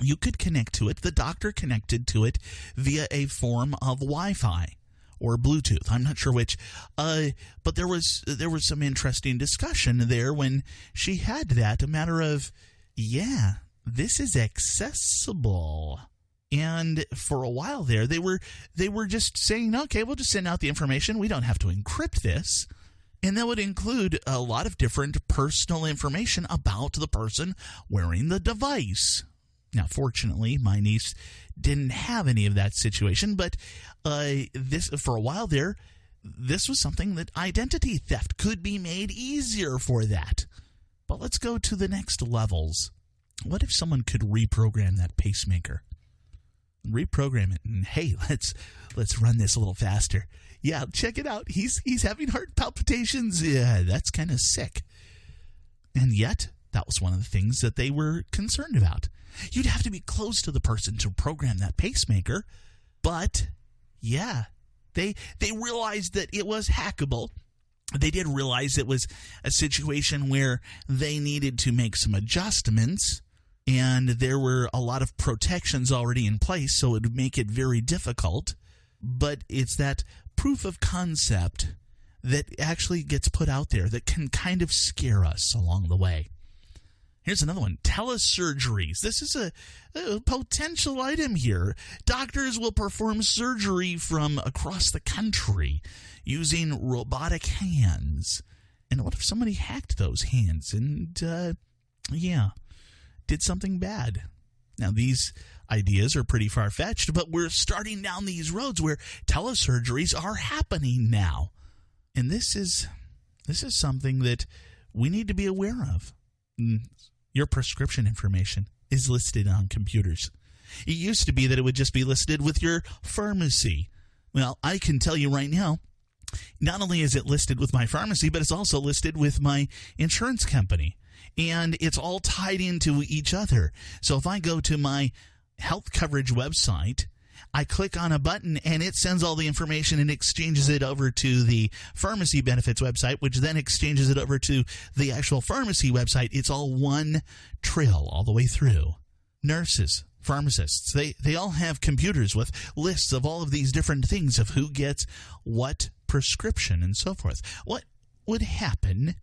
[SPEAKER 1] You could connect to it. The doctor connected to it via a form of Wi-Fi or Bluetooth. I'm not sure which. But there was some interesting discussion there when she had that. A matter of, yeah, this is accessible. And for a while there, they were just saying, okay, we'll just send out the information. We don't have to encrypt this. And that would include a lot of different personal information about the person wearing the device. Now, fortunately, my niece didn't have any of that situation, but this for a while there, this was something that identity theft could be made easier for that. But let's go to the next levels. What if someone could reprogram that pacemaker? Reprogram it, and hey, let's run this a little faster. Yeah, check it out. He's having heart palpitations. Yeah, that's kind of sick. And yet, that was one of the things that they were concerned about. You'd have to be close to the person to program that pacemaker. But, yeah, they realized that it was hackable. They did realize it was a situation where they needed to make some adjustments, and there were a lot of protections already in place, so it would make it very difficult. But it's that proof of concept that actually gets put out there that can kind of scare us along the way. Here's another one. Telesurgeries. This is a potential item here. Doctors will perform surgery from across the country using robotic hands. And what if somebody hacked those hands and, did something bad? Now, these ideas are pretty far-fetched, but we're starting down these roads where telesurgeries are happening now. And this is something that we need to be aware of. Your prescription information is listed on computers. It used to be that it would just be listed with your pharmacy. Well, I can tell you right now, not only is it listed with my pharmacy, but it's also listed with my insurance company. And it's all tied into each other. So if I go to my health coverage website, I click on a button and it sends all the information and exchanges it over to the pharmacy benefits website, which then exchanges it over to the actual pharmacy website. It's all one trail all the way through. Nurses, pharmacists, they all have computers with lists of all of these different things of who gets what prescription and so forth. What would happen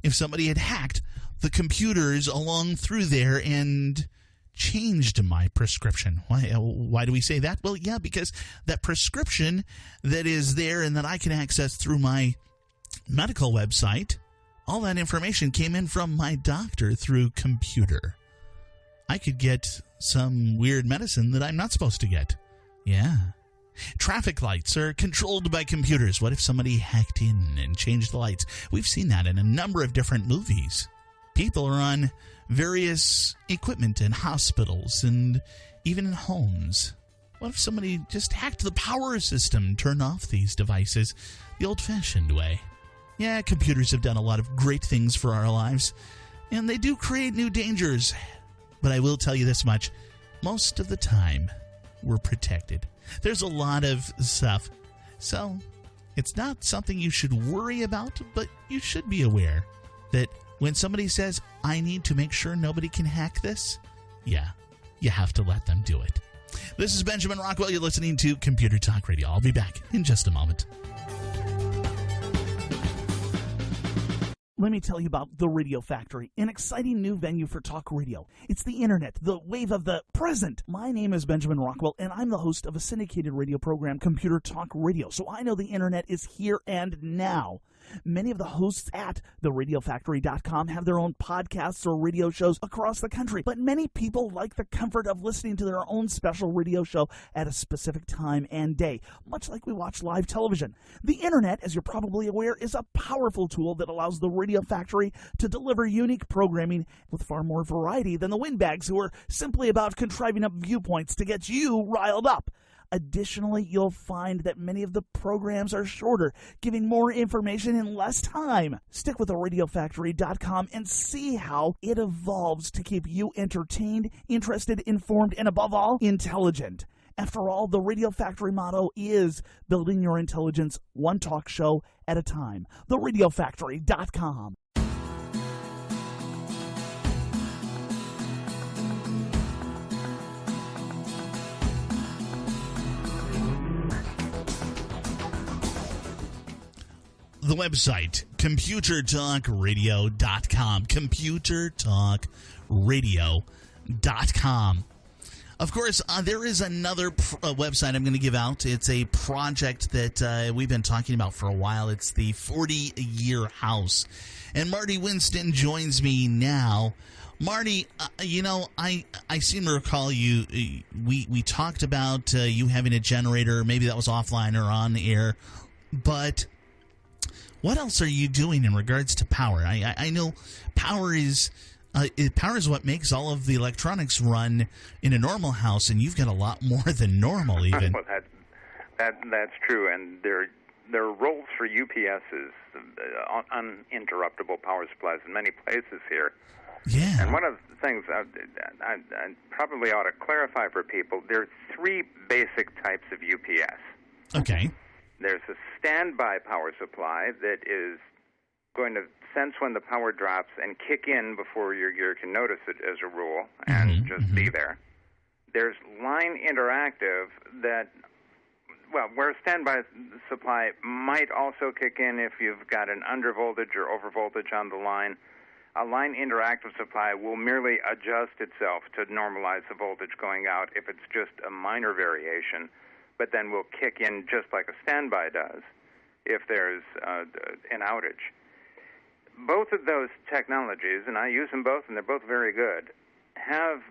[SPEAKER 1] if somebody had hacked the computers along through there and changed my prescription? Why do we say that? Well, yeah, because that prescription that is there and that I can access through my medical website, all that information came in from my doctor through computer. I could get some weird medicine that I'm not supposed to get. Yeah. Traffic lights are controlled by computers. What if somebody hacked in and changed the lights? We've seen that in a number of different movies. People are on various equipment in hospitals and even in homes. What if somebody just hacked the power system, turned off these devices the old-fashioned way? Yeah, computers have done a lot of great things for our lives, and they do create new dangers. But I will tell you this much. Most of the time, we're protected. There's a lot of stuff. So, it's not something you should worry about, but you should be aware that when somebody says, I need to make sure nobody can hack this, yeah, you have to let them do it. This is Benjamin Rockwell. You're listening to Computer Talk Radio. I'll be back in just a moment.
[SPEAKER 2] Let me tell you about The Radio Factory, an exciting new venue for talk radio. It's the internet, the wave of the present. My name is Benjamin Rockwell, and I'm the host of a syndicated radio program, Computer Talk Radio. So I know the internet is here and now. Many of the hosts at theradiofactory.com have their own podcasts or radio shows across the country, but many people like the comfort of listening to their own special radio show at a specific time and day, much like we watch live television. The internet, as you're probably aware, is a powerful tool that allows the Radio Factory to deliver unique programming with far more variety than the windbags who are simply about contriving up viewpoints to get you riled up. Additionally, you'll find that many of the programs are shorter, giving more information in less time. Stick with theradiofactory.com and see how it evolves to keep you entertained, interested, informed, and above all, intelligent. After all, the Radio Factory motto is building your intelligence one talk show at a time. theradiofactory.com.
[SPEAKER 1] The website, computertalkradio.com, computertalkradio.com. Of course, there is another website I'm going to give out. It's a project that we've been talking about for a while. It's the 40-Year House. And Marty Winston joins me now. Marty, I seem to recall we talked about you having a generator. Maybe that was offline or on the air. But what else are you doing in regards to power? I know power is what makes all of the electronics run in a normal house, and you've got a lot more than normal even.
[SPEAKER 7] Well, that's true, and there are roles for UPSs, uninterruptible power supplies, in many places here.
[SPEAKER 1] Yeah.
[SPEAKER 7] And one of the things I probably ought to clarify for people, there are three basic types of UPS.
[SPEAKER 1] Okay.
[SPEAKER 7] There's a standby power supply that is going to sense when the power drops and kick in before your gear can notice it as a rule and be there. There's line interactive that, where a standby supply might also kick in if you've got an undervoltage or overvoltage on the line. A line interactive supply will merely adjust itself to normalize the voltage going out if it's just a minor variation, but then will kick in just like a standby does if there's an outage. Both of those technologies, and I use them both, and they're both very good, have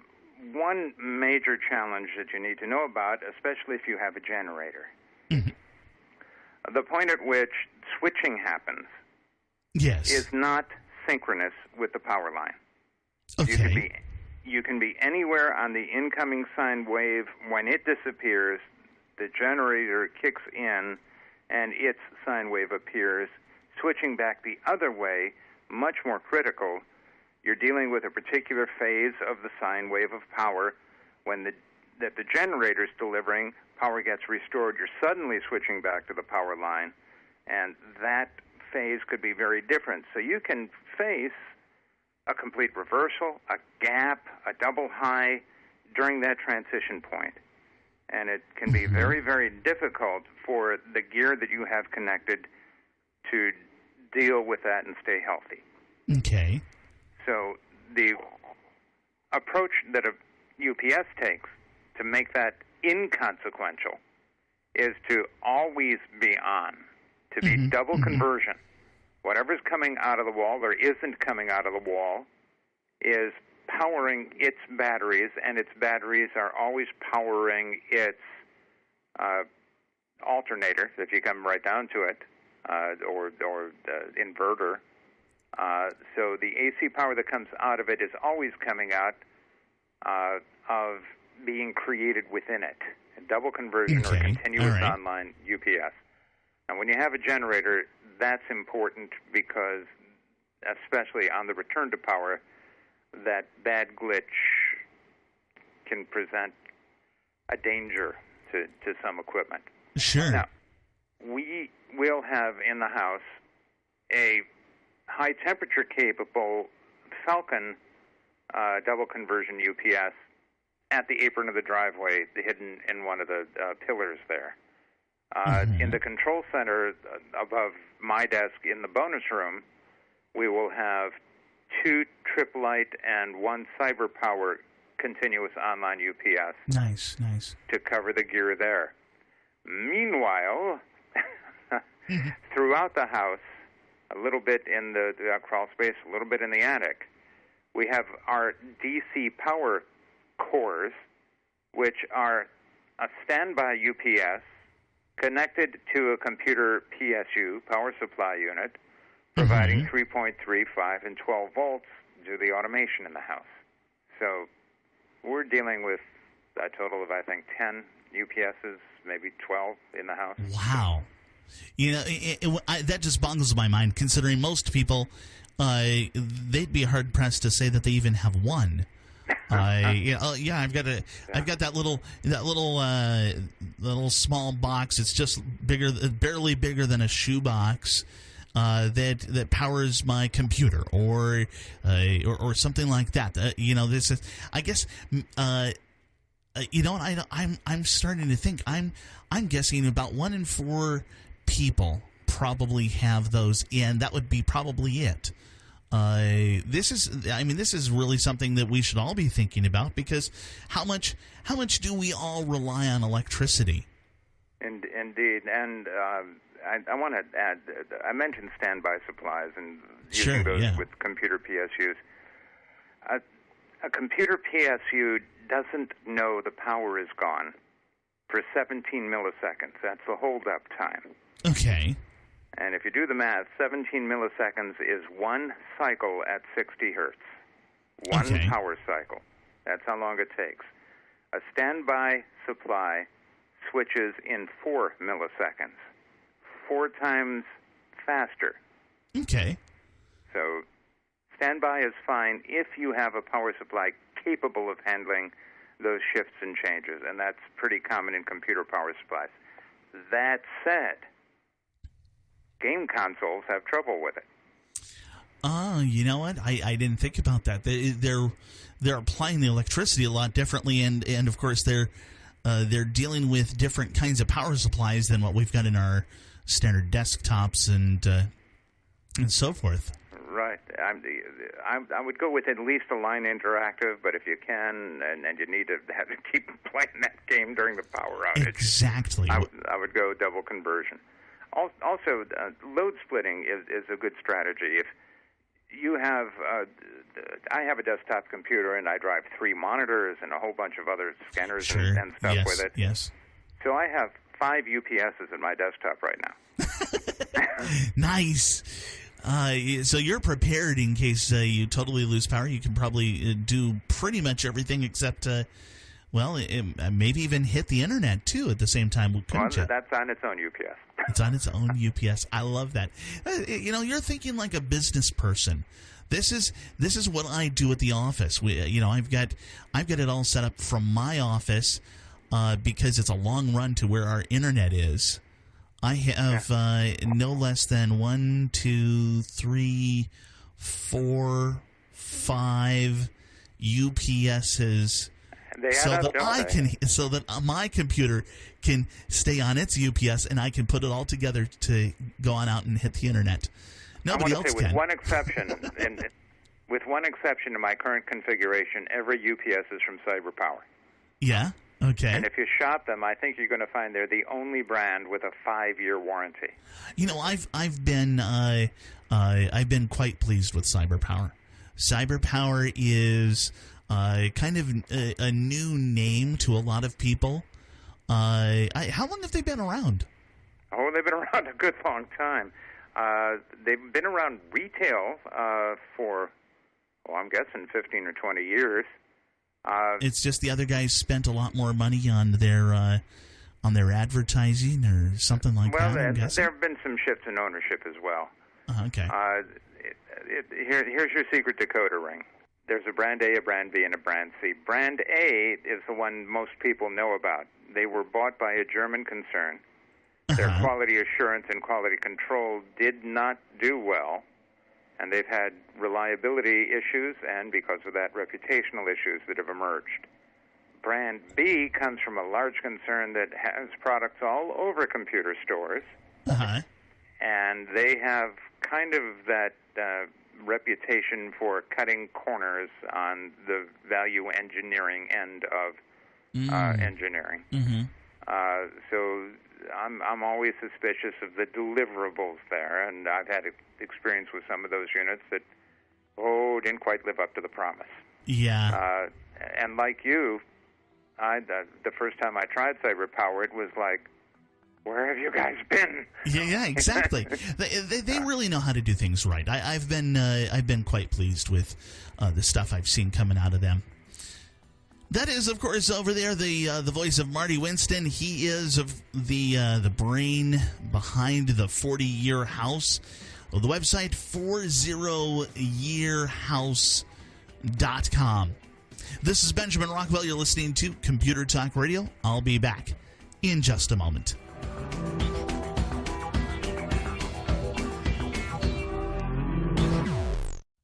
[SPEAKER 7] one major challenge that you need to know about, especially if you have a generator. The point at which switching happens is not synchronous with the power line.
[SPEAKER 1] Okay.
[SPEAKER 7] You can be anywhere on the incoming sine wave. When it disappears, the generator kicks in and its sine wave appears. Switching back the other way, much more critical. You're dealing with a particular phase of the sine wave of power. When that the generator's delivering, power gets restored. You're suddenly switching back to the power line, and that phase could be very different. So you can face a complete reversal, a gap, a double high during that transition point. And it can be very, very difficult for the gear that you have connected to deal with that and stay healthy.
[SPEAKER 1] Okay.
[SPEAKER 7] So the approach that a UPS takes to make that inconsequential is to always be on, to be double conversion. Whatever's coming out of the wall or isn't coming out of the wall is powering its batteries, and its batteries are always powering its alternator, if you come right down to it, or the inverter. So the AC power that comes out of it is always coming out of being created within it. double conversion or
[SPEAKER 1] Okay.
[SPEAKER 7] continuous
[SPEAKER 1] All right.
[SPEAKER 7] online UPS. And when you have a generator, that's important because, especially on the return to power, that bad glitch can present a danger to some equipment.
[SPEAKER 1] Sure.
[SPEAKER 7] Now, we will have in the house a high-temperature capable Falcon double conversion UPS at the apron of the driveway, hidden in one of the pillars there. In the control center above my desk in the bonus room, we will have 2 Trip Light and 1 Cyber Power continuous online UPS.
[SPEAKER 2] Nice.
[SPEAKER 7] To cover the gear there. Meanwhile, throughout the house, a little bit in the crawl space, a little bit in the attic, we have our DC power cores, which are a standby UPS connected to a computer PSU, power supply unit, providing 3.3, 5, and 12 volts to the automation in the house. So we're dealing with a total of, I think, 10 UPSs, maybe 12 in the house.
[SPEAKER 1] Wow. You know, that just boggles my mind, considering most people, they'd be hard-pressed to say that they even have one. I've got that little small box. It's just barely bigger than a shoebox. That powers my computer or something like that. This is, I guess. I'm starting to think. I'm guessing about 1 in 4 people probably have those, and that would be probably it. This is really something that we should all be thinking about, because how much do we all rely on electricity?
[SPEAKER 7] Indeed, and I want to add, I mentioned standby supplies and using those with computer PSUs. A computer PSU doesn't know the power is gone for 17 milliseconds. That's the hold-up time.
[SPEAKER 1] Okay.
[SPEAKER 7] And if you do the math, 17 milliseconds is 1 cycle at 60 hertz. One power cycle. That's how long it takes. A standby supply switches in 4 milliseconds. 4 times faster.
[SPEAKER 1] Okay.
[SPEAKER 7] So standby is fine if you have a power supply capable of handling those shifts and changes, and that's pretty common in computer power supplies. That said, game consoles have trouble with it.
[SPEAKER 1] You know what? I didn't think about that. They're applying the electricity a lot differently, and of course they're dealing with different kinds of power supplies than what we've got in our standard desktops and so forth.
[SPEAKER 7] Right. I would go with at least a line interactive, but if you can, and you need to have to keep playing that game during the power outage,
[SPEAKER 1] exactly,
[SPEAKER 7] I would go double conversion. Also, load splitting is a good strategy. If you have, I have a desktop computer, and I drive 3 monitors and a whole bunch of other scanners and stuff with it.
[SPEAKER 1] Yes.
[SPEAKER 7] So I have 5 UPSs at my desktop right now.
[SPEAKER 1] Nice. So you're prepared in case you totally lose power. You can probably do pretty much everything except, maybe even hit the internet, too, at the same time. Couldn't you?
[SPEAKER 7] That's on its own UPS.
[SPEAKER 1] It's on its own UPS. I love that. You're thinking like a business person. This is what I do at the office. I've got it all set up from my office because it's a long run to where our internet is. I have no less than 1, 2, 3, 4, 5 UPSs, so that my computer can stay on its UPS, and I can put it all together to go on out and hit the internet. Nobody else can.
[SPEAKER 7] With one exception, with one exception to my current configuration, every UPS is from Cyber Power.
[SPEAKER 1] Yeah. Okay.
[SPEAKER 7] And if you shop them, I think you're going to find they're the only brand with a 5-year warranty.
[SPEAKER 1] I've been quite pleased with Cyber Power. Cyber Power is kind of a new name to a lot of people. How long have they been around?
[SPEAKER 7] Oh, they've been around a good long time. They've been around retail for, I'm guessing 15 or 20 years.
[SPEAKER 1] It's just the other guys spent a lot more money on their advertising or something like that.
[SPEAKER 7] Well, there have been some shifts in ownership as well.
[SPEAKER 1] Okay.
[SPEAKER 7] Here's your secret decoder ring. There's a brand A, a brand B, and a brand C. Brand A is the one most people know about. They were bought by a German concern. Their quality assurance and quality control did not do well, and they've had reliability issues and, because of that, reputational issues that have emerged. Brand B comes from a large concern that has products all over computer stores, and they have kind of that reputation for cutting corners on the value engineering end of engineering. So I'm always suspicious of the deliverables there, and I've had experience with some of those units that didn't quite live up to the promise.
[SPEAKER 1] Yeah.
[SPEAKER 7] And like you, the first time I tried Cyber Power, it was like, where have you guys been?
[SPEAKER 1] Yeah, exactly. they really know how to do things right. I've been quite pleased with the stuff I've seen coming out of them. That is, of course, over there the voice of Marty Winston. He is the brain behind the 40-Year House. Well, the website 40yearhouse.com. This is Benjamin Rockwell. You're listening to Computer Talk Radio. I'll be back in just a moment.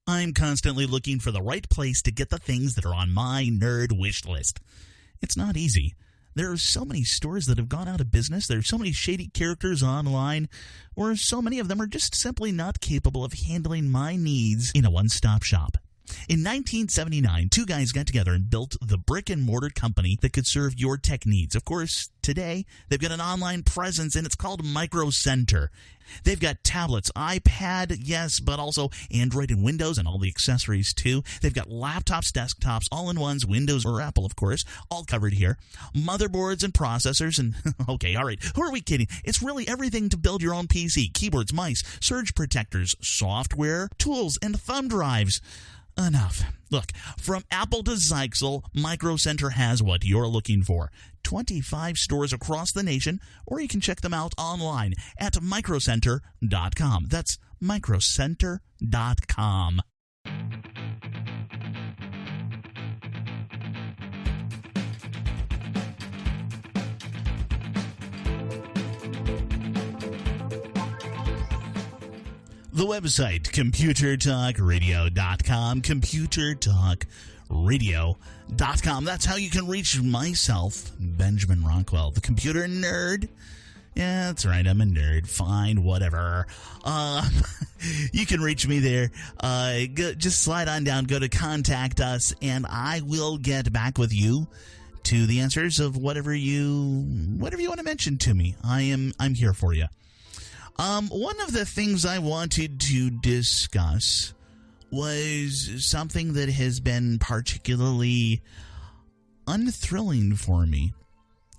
[SPEAKER 1] I'm constantly looking for the right place to get the things that are on my nerd wish list. It's not easy. There are so many stores that have gone out of business. There are so many shady characters online, or so many of them are just simply not capable of handling my needs in a one-stop shop. In 1979, two guys got together and built the brick-and-mortar company that could serve your tech needs. Of course, today, they've got an online presence, and it's called Micro Center. They've got tablets, iPad, yes, but also Android and Windows and all the accessories, too. They've got laptops, desktops, all-in-ones, Windows or Apple, of course, all covered here. Motherboards and processors, and okay, all right, who are we kidding? It's really everything to build your own PC. Keyboards, mice, surge protectors, software, tools, and thumb drives. Enough. Look, from Apple to Zyxel, Micro Center has what you're looking for. 25 stores across the nation, or you can check them out online at microcenter.com. That's microcenter.com. The website, computertalkradio.com, computertalkradio.com. That's how you can reach myself, Benjamin Rockwell, the computer nerd. Yeah, that's right, I'm a nerd. Fine, whatever. You can reach me there. Just slide on down, go to Contact Us, and I will get back with you to the answers of whatever you want to mention to me. I'm here for you. One of the things I wanted to discuss was something that has been particularly unthrilling for me.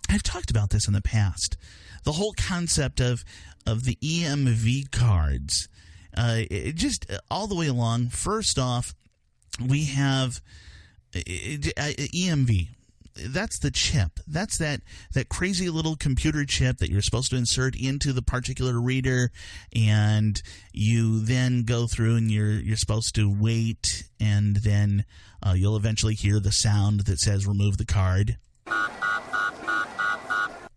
[SPEAKER 1] I've talked about this in the past. The whole concept of the EMV cards. Just all the way along. First off, we have EMV. That's the chip. That's that crazy little computer chip that you're supposed to insert into the particular reader, and you then go through and you're supposed to wait, and then you'll eventually hear the sound that says remove the card.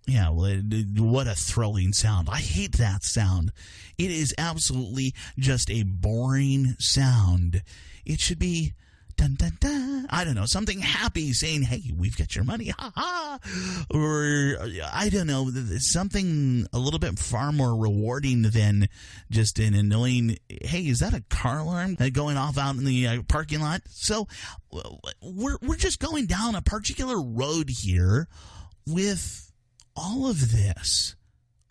[SPEAKER 1] Yeah, well, what a thrilling sound. I hate that sound. It is absolutely just a boring sound. It should be dun, dun, dun. I don't know, something happy saying, hey, we've got your money, ha ha. Or, I don't know, something a little bit far more rewarding than just an annoying, hey, is that a car alarm going off out in the parking lot? So, we're just going down a particular road here with all of this.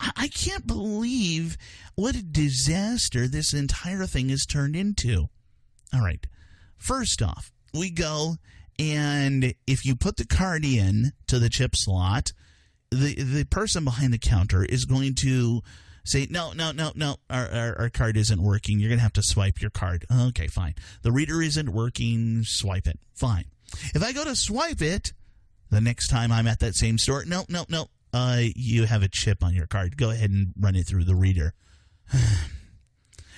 [SPEAKER 1] I can't believe what a disaster this entire thing has turned into. All right. First off, we go, and if you put the card in to the chip slot, the person behind the counter is going to say, no, our card isn't working. You're going to have to swipe your card. Okay, fine. The reader isn't working. Swipe it. Fine. If I go to swipe it, the next time I'm at that same store, no. You have a chip on your card. Go ahead and run it through the reader.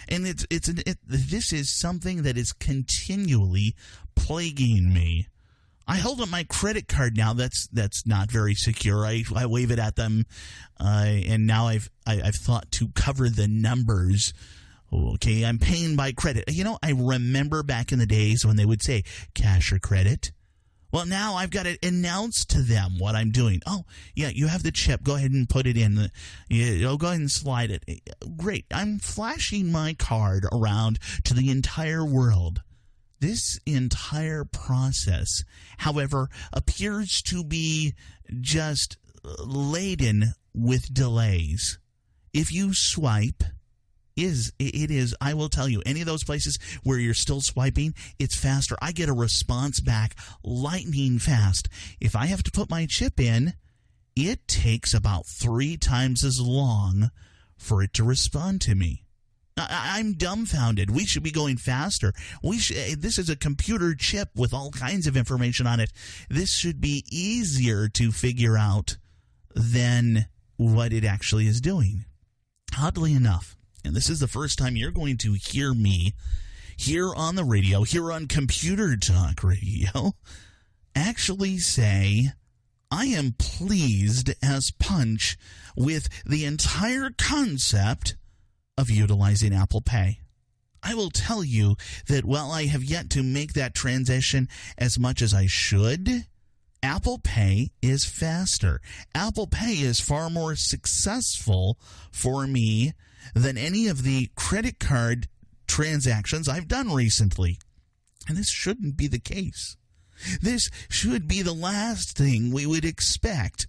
[SPEAKER 1] And this is something that is continually plaguing me. I hold up my credit card now. That's not very secure. I wave it at them, and now I've thought to cover the numbers. Okay, I'm paying by credit. I remember back in the days when they would say cash or credit. Well, now I've got to announce to them what I'm doing. Oh, yeah, you have the chip. Go ahead and put it in. Go ahead and slide it. Great. I'm flashing my card around to the entire world. This entire process, however, appears to be just laden with delays. If you swipe, I will tell you, any of those places where you're still swiping, it's faster. I get a response back lightning fast. If I have to put my chip in, it takes about 3 times as long for it to respond to me. I'm dumbfounded. We should be going faster. This is a computer chip with all kinds of information on it. This should be easier to figure out than what it actually is doing. Oddly enough, and this is the first time you're going to hear me here on the radio, here on Computer Talk Radio, actually say, I am pleased as punch with the entire concept of utilizing Apple Pay. I will tell you that while I have yet to make that transition as much as I should, Apple Pay is faster. Apple Pay is far more successful for me than any of the credit card transactions I've done recently. And this shouldn't be the case. This should be the last thing we would expect.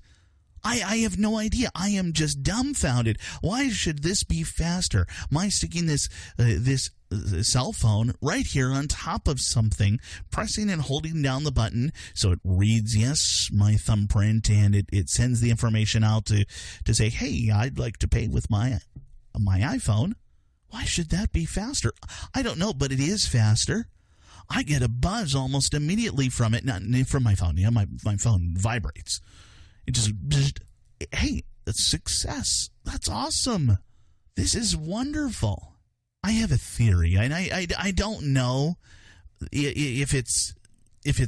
[SPEAKER 1] I have no idea. I am just dumbfounded. Why should this be faster? My sticking this cell phone right here on top of something, pressing and holding down the button so it reads, yes, my thumbprint, and it sends the information out to say, hey, I'd like to pay with my iPhone. Why should that be faster? I don't know, but it is faster. I get a buzz almost immediately from it, not from my phone. Yeah, my phone vibrates. It just, hey, that's success. That's awesome. This is wonderful. I have a theory, and I don't know if it's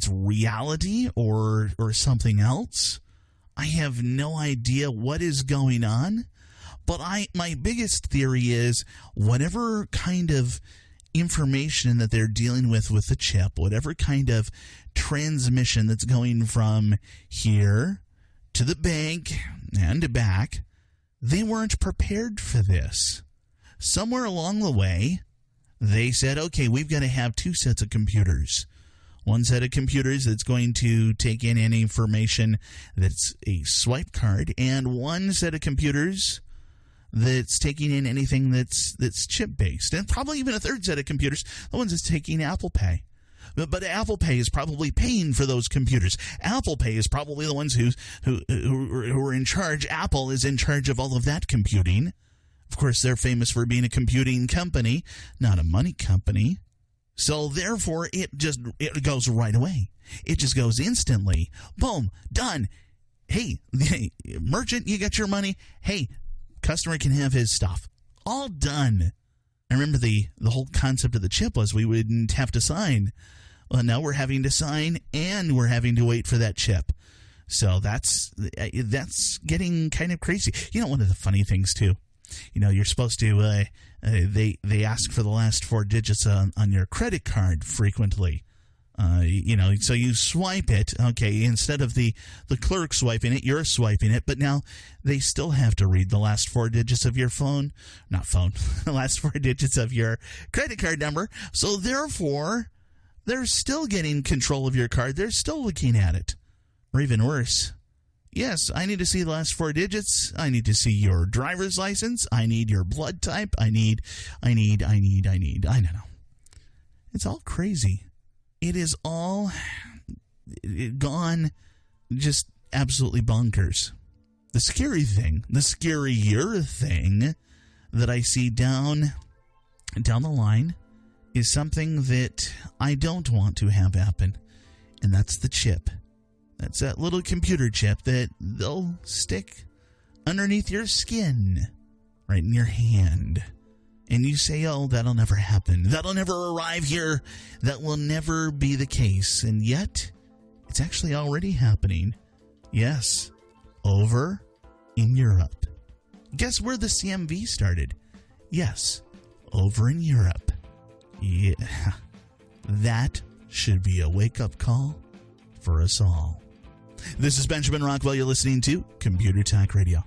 [SPEAKER 1] reality or something else. I have no idea what is going on. But my biggest theory is whatever kind of information that they're dealing with the chip, whatever kind of transmission that's going from here to the bank and back, they weren't prepared for this. Somewhere along the way, they said, okay, we've got to have 2 sets of computers. One set of computers that's going to take in any information that's a swipe card, and one set of computers that's taking in anything that's chip-based, and probably even a 3rd set of computers, the ones that's taking Apple Pay. But Apple Pay is probably paying for those computers. Apple Pay is probably the ones who are in charge. Apple is in charge of all of that computing. Of course, they're famous for being a computing company, not a money company. So therefore, it goes right away. It just goes instantly. Boom, done. Hey, merchant, you got your money. Hey, customer can have his stuff. All done. I remember the whole concept of the chip was we wouldn't have to sign. Well, now we're having to sign, and we're having to wait for that chip. So that's getting kind of crazy. One of the funny things, too, you're supposed to, they ask for the last 4 digits on your credit card frequently. So you swipe it, okay, instead of the clerk swiping it, you're swiping it, but now they still have to read the last 4 digits of your the last 4 digits of your credit card number. So therefore, they're still getting control of your card. They're still looking at it. Or even worse, yes, I need to see the last 4 digits. I need to see your driver's license. I need your blood type. I don't know. It's all crazy. It is all gone just absolutely bonkers. The scarier thing that I see down the line is something that I don't want to have happen. And that's the chip. That's that little computer chip that they'll stick underneath your skin, right in your hand. And you say, oh, that'll never happen. That'll never arrive here. That will never be the case. And yet, it's actually already happening. Yes, over in Europe. Guess where the CMV started? Yes, over in Europe. Yeah, that should be a wake-up call for us all. This is Benjamin Rockwell. You're listening to Computer Talk Radio.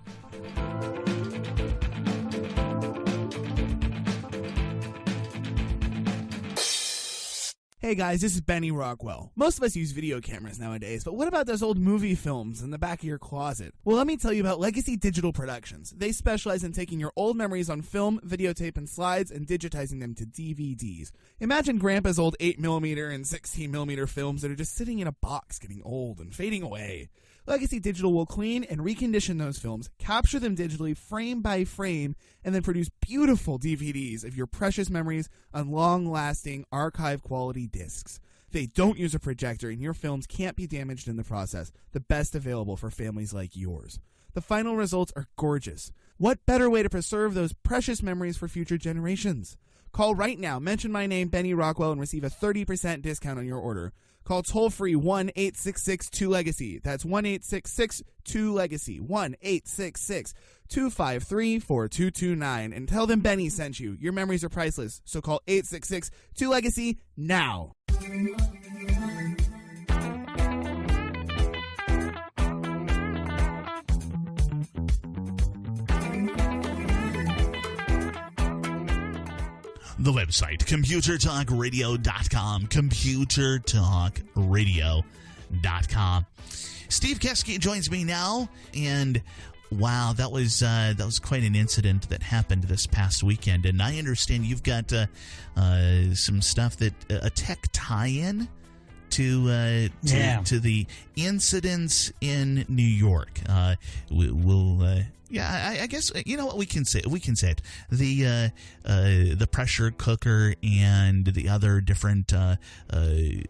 [SPEAKER 2] Hey guys, this is Benny Rockwell. Most of us use video cameras nowadays, but what about those old movie films in the back of your closet? Well, let me tell you about Legacy Digital Productions. They specialize in taking your old memories on film, videotape, and slides and digitizing them to DVDs. Imagine Grandpa's old 8mm and 16mm films that are just sitting in a box getting old and fading away. Legacy Digital will clean and recondition those films, capture them digitally frame by frame, and then produce beautiful DVDs of your precious memories on long-lasting, archive-quality discs. They don't use a projector, and your films can't be damaged in the process, the best available for families like yours. The final results are gorgeous. What better way to preserve those precious memories for future generations? Call right now, mention my name, Benny Rockwell, and receive a 30% discount on your order. Call toll-free 1-866-2-LEGACY. That's 1-866-2-LEGACY. 1-866-253-4229. And tell them Benny sent you. Your memories are priceless. So call 866-2-LEGACY now.
[SPEAKER 1] The website, computertalkradio.com, computertalkradio.com. Steve Keske joins me now, and wow, that was quite an incident that happened this past weekend. And I understand you've got some stuff that a tech tie-in to the incidents in New York. I guess you know what we can say. We can say it. The pressure cooker and the other different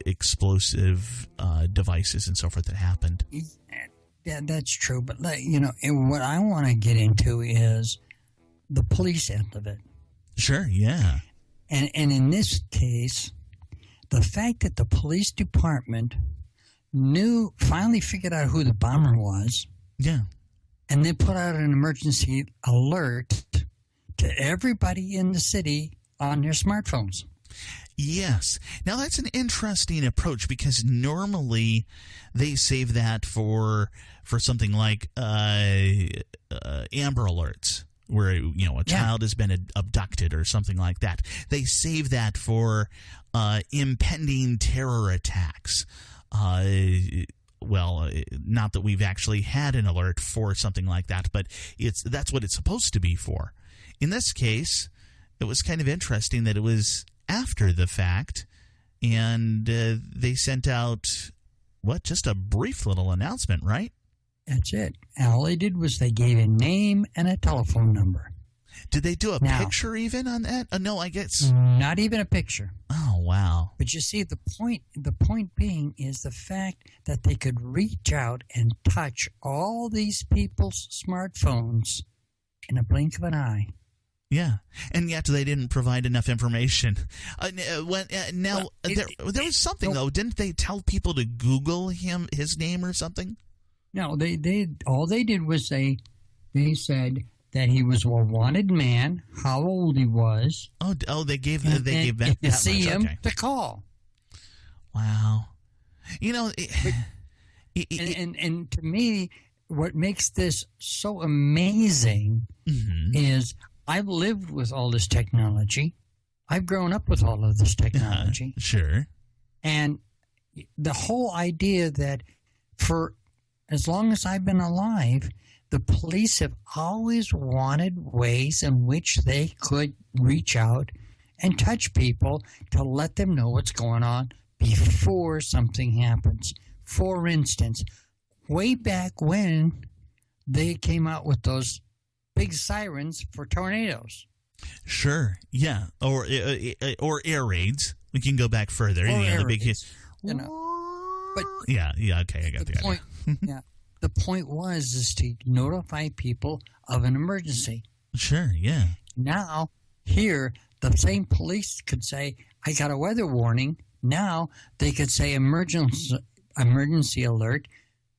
[SPEAKER 1] explosive devices and so forth that happened.
[SPEAKER 8] Yeah, that's true. But what I want to get into is the police end of it.
[SPEAKER 1] Sure. Yeah.
[SPEAKER 8] And in this case, the fact that the police department finally figured out who the bomber was.
[SPEAKER 1] Yeah.
[SPEAKER 8] And they put out an emergency alert to everybody in the city on their smartphones.
[SPEAKER 1] Yes. Now, that's an interesting approach because normally they save that for something like Amber Alerts, where a child has been abducted or something like that. They save that for impending terror attacks. Well, not that we've actually had an alert for something like that, but that's what it's supposed to be for. In this case, it was kind of interesting that it was after the fact, and they sent out, just a brief little announcement, right?
[SPEAKER 8] That's it. All they did was they gave a name and a telephone number.
[SPEAKER 1] Did they do a picture even on that? No, I guess
[SPEAKER 8] not even a picture.
[SPEAKER 1] Oh, wow.
[SPEAKER 8] But you see, the point being is the fact that they could reach out and touch all these people's smartphones in a blink of an eye.
[SPEAKER 1] Yeah, and yet they didn't provide enough information. There was something, though. Didn't they tell people to Google his name or something?
[SPEAKER 8] No, all they did was they said that he was a wanted man, how old he was.
[SPEAKER 1] Oh, they gave that
[SPEAKER 8] if you see
[SPEAKER 1] much.
[SPEAKER 8] him,
[SPEAKER 1] Okay.
[SPEAKER 8] to call.
[SPEAKER 1] Wow.
[SPEAKER 8] And to me, what makes this so amazing is I've lived with all this technology. I've grown up with all of this technology.
[SPEAKER 1] Sure.
[SPEAKER 8] And the whole idea that for as long as I've been alive, the police have always wanted ways in which they could reach out and touch people to let them know what's going on before something happens. For instance, way back when they came out with those big sirens for tornadoes.
[SPEAKER 1] Sure, yeah, or air raids. We can go back further.
[SPEAKER 8] Or air
[SPEAKER 1] the big
[SPEAKER 8] raids. But
[SPEAKER 1] yeah, okay, I got the
[SPEAKER 8] point. Yeah, the point is to notify people of an emergency.
[SPEAKER 1] Sure, yeah.
[SPEAKER 8] Now, here, the same police could say, I got a weather warning. Now, they could say emergency alert,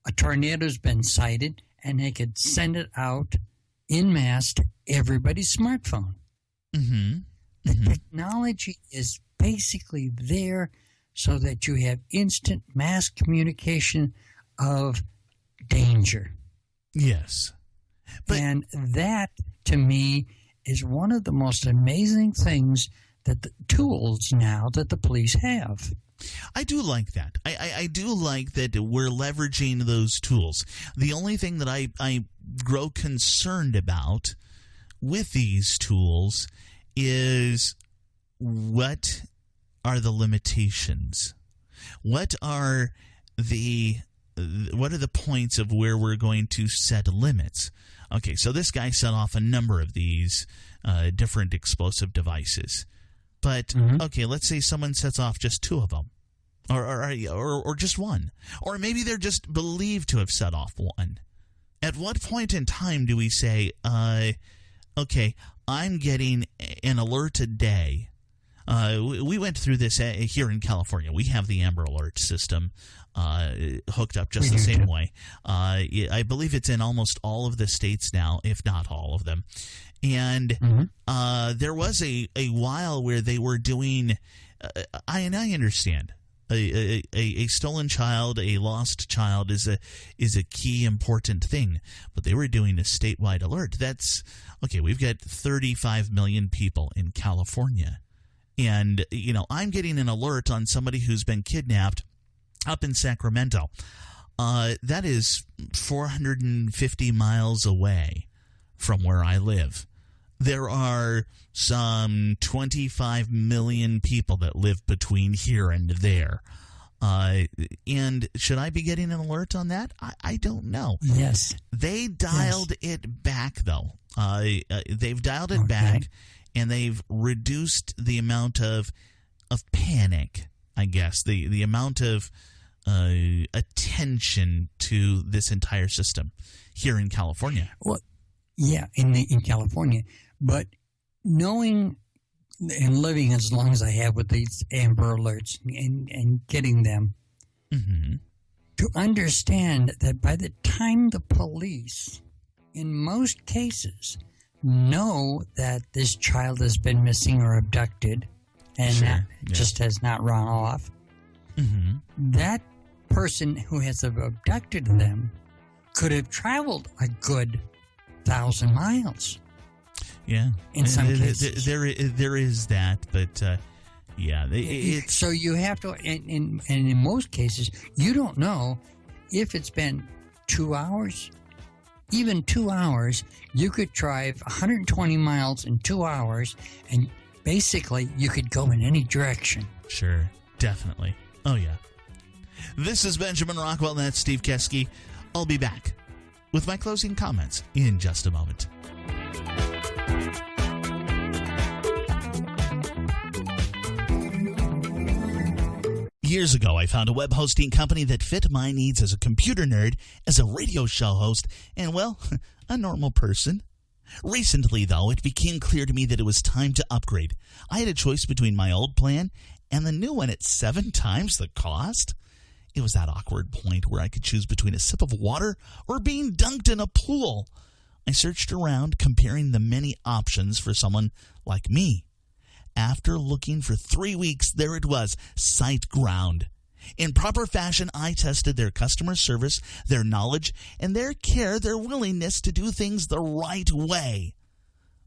[SPEAKER 8] a tornado's been sighted, and they could send it out en masse to everybody's smartphone.
[SPEAKER 1] Mm-hmm.
[SPEAKER 8] The technology is basically there so that you have instant mass communication of danger.
[SPEAKER 1] Yes.
[SPEAKER 8] And that, to me, is one of the most amazing things that the tools now that the police have.
[SPEAKER 1] I do like that. I do like that we're leveraging those tools. The only thing that I grow concerned about with these tools is what are the limitations? What are the points of where we're going to set limits? Okay, so this guy set off a number of these different explosive devices. But, okay, let's say someone sets off just two of them. Or just one. Or maybe they're just believed to have set off one. At what point in time do we say, okay, I'm getting an alert a day? We went through this here in California. We have the Amber Alert system hooked up just the same way. I believe it's in almost all of the states now, if not all of them. And there was a while where they were doing, I understand, a stolen child, a lost child is a key important thing, but they were doing a statewide alert. That's okay. We've got 35 million people in California, and I'm getting an alert on somebody who's been kidnapped up in Sacramento. That is 450 miles away from where I live. There are some 25 million people that live between here and there. And should I be getting an alert on that? I don't know.
[SPEAKER 8] Yes.
[SPEAKER 1] They dialed it back, though. They've dialed it back, and they've reduced the amount of panic, I guess, the amount of attention to this entire system here in California.
[SPEAKER 8] Well, yeah, in California. But knowing and living as long as I have with these Amber Alerts and getting them, to understand that by the time the police, in most cases, know that this child has been missing or abducted and just has not run off, that person who has abducted them could have traveled a good 1,000 miles.
[SPEAKER 1] Yeah,
[SPEAKER 8] in some cases
[SPEAKER 1] there is that, but it's
[SPEAKER 8] so you have to, and in most cases you don't know if it's been 2 hours, even 2 hours. You could drive 120 miles in 2 hours, and basically you could go in any direction.
[SPEAKER 1] Sure, definitely. Oh yeah. This is Benjamin Rockwell, and that's Steve Keske. I'll be back with my closing comments in just a moment. Years ago, I found a web hosting company that fit my needs as a computer nerd, as a radio show host, and, well, a normal person. Recently, though, it became clear to me that it was time to upgrade. I had a choice between my old plan and the new one at 7 times the cost. It was that awkward point where I could choose between a sip of water or being dunked in a pool. I searched around, comparing the many options for someone like me. After looking for 3 weeks, there it was, SiteGround. In proper fashion, I tested their customer service, their knowledge, and their care, their willingness to do things the right way.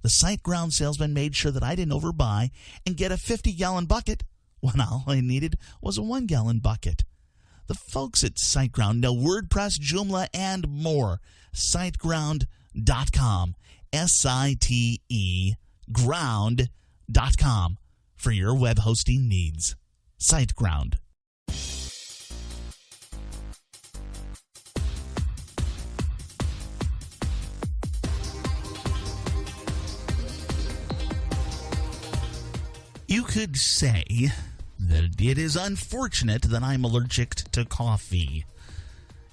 [SPEAKER 1] The SiteGround salesman made sure that I didn't overbuy and get a 50-gallon bucket when all I needed was a 1-gallon bucket. The folks at SiteGround know WordPress, Joomla, and more. SiteGround.com. S-I-T-E ground.com for your web hosting needs. SiteGround. You could say that it is unfortunate that I'm allergic to coffee.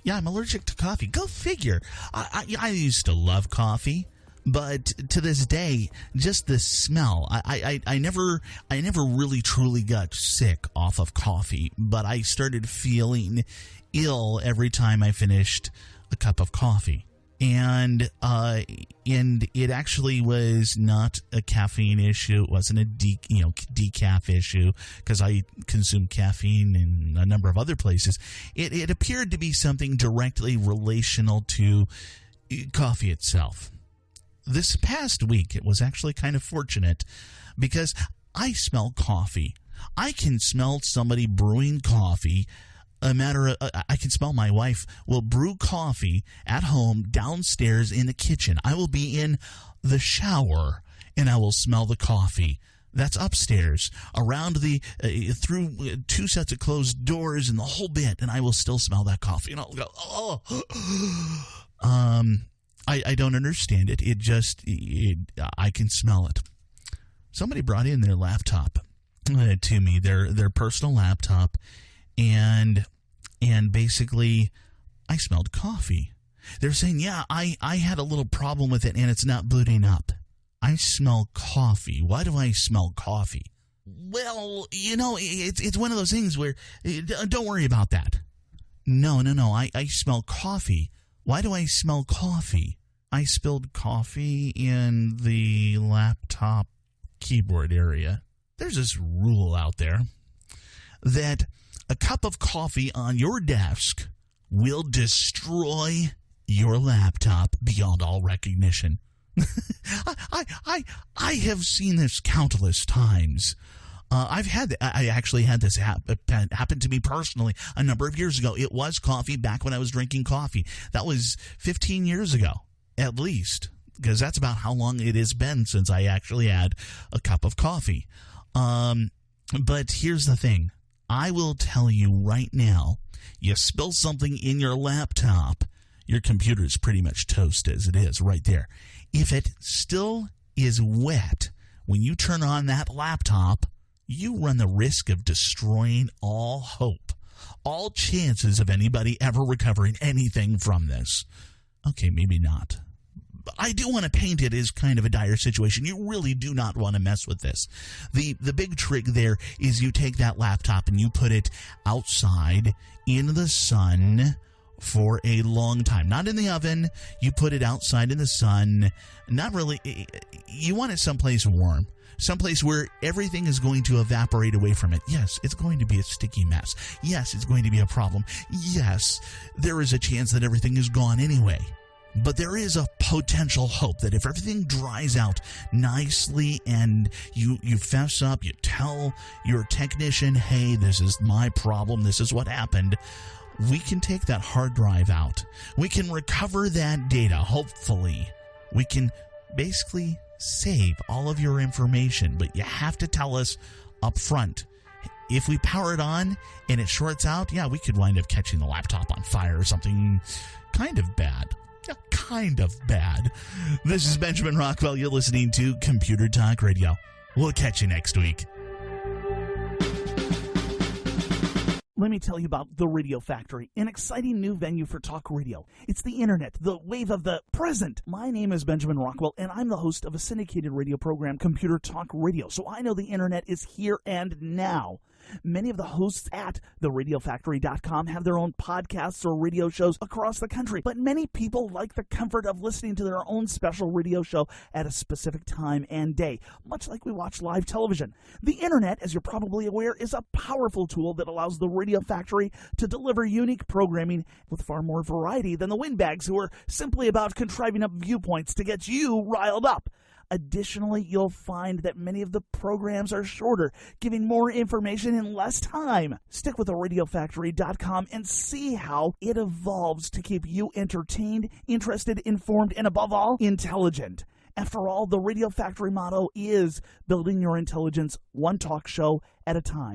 [SPEAKER 1] Yeah, I'm allergic to coffee. Go figure. I used to love coffee, but to this day, just the smell. I never really truly got sick off of coffee, but I started feeling ill every time I finished a cup of coffee. And it actually was not a caffeine issue. It wasn't a decaf issue, because I consume caffeine in a number of other places. It appeared to be something directly relational to coffee itself. This past week, it was actually kind of fortunate because I smell coffee. I can smell somebody brewing coffee. I can smell my wife will brew coffee at home downstairs in the kitchen. I will be in the shower and I will smell the coffee. That's upstairs, around through two sets of closed doors and the whole bit, and I will still smell that coffee. And I'll go, oh. I don't understand it. I can smell it. Somebody brought in their laptop to me, their personal laptop, and basically I smelled coffee. They're saying, yeah, I had a little problem with it and it's not booting up. I smell coffee. Why do I smell coffee? Well, it's one of those things where, don't worry about that. No, I smell coffee. Why do I smell coffee? I spilled coffee in the laptop keyboard area. There's this rule out there that a cup of coffee on your desk will destroy your laptop beyond all recognition. I have seen this countless times. I actually had this happen to me personally a number of years ago. It was coffee back when I was drinking coffee. That was 15 years ago, at least, because that's about how long it has been since I actually had a cup of coffee. But here's the thing. I will tell you right now, you spill something in your laptop, your computer is pretty much toast as it is right there. If it still is wet when you turn on that laptop, you run the risk of destroying all hope, all chances of anybody ever recovering anything from this. Okay, maybe not. I do want to paint it as kind of a dire situation. You really do not want to mess with this. The big trick there is you take that laptop and you put it outside in the sun for a long time. Not in the oven. You put it outside in the sun. Not really. You want it someplace warm. Someplace where everything is going to evaporate away from it. Yes, it's going to be a sticky mess. Yes, it's going to be a problem. Yes, there is a chance that everything is gone anyway. But there is a potential hope that if everything dries out nicely and you fess up, you tell your technician, hey, this is my problem, this is what happened, we can take that hard drive out. We can recover that data, hopefully. We can basically save all of your information, but you have to tell us up front. If we power it on and it shorts out, yeah, we could wind up catching the laptop on fire or something kind of bad. Yeah, kind of bad. This is Benjamin Rockwell. You're listening to Computer Talk Radio. We'll catch you next week.
[SPEAKER 2] Let me tell you about The Radio Factory, an exciting new venue for talk radio. It's the internet, the wave of the present. My name is Benjamin Rockwell, and I'm the host of a syndicated radio program, Computer Talk Radio, so I know the internet is here and now. Many of the hosts at theradiofactory.com have their own podcasts or radio shows across the country, but many people like the comfort of listening to their own special radio show at a specific time and day, much like we watch live television. The internet, as you're probably aware, is a powerful tool that allows the Radio Factory to deliver unique programming with far more variety than the windbags who are simply about contriving up viewpoints to get you riled up. Additionally, you'll find that many of the programs are shorter, giving more information in less time. Stick with theradiofactory.com and see how it evolves to keep you entertained, interested, informed, and above all, intelligent. After all, the Radio Factory motto is building your intelligence one talk show at a time.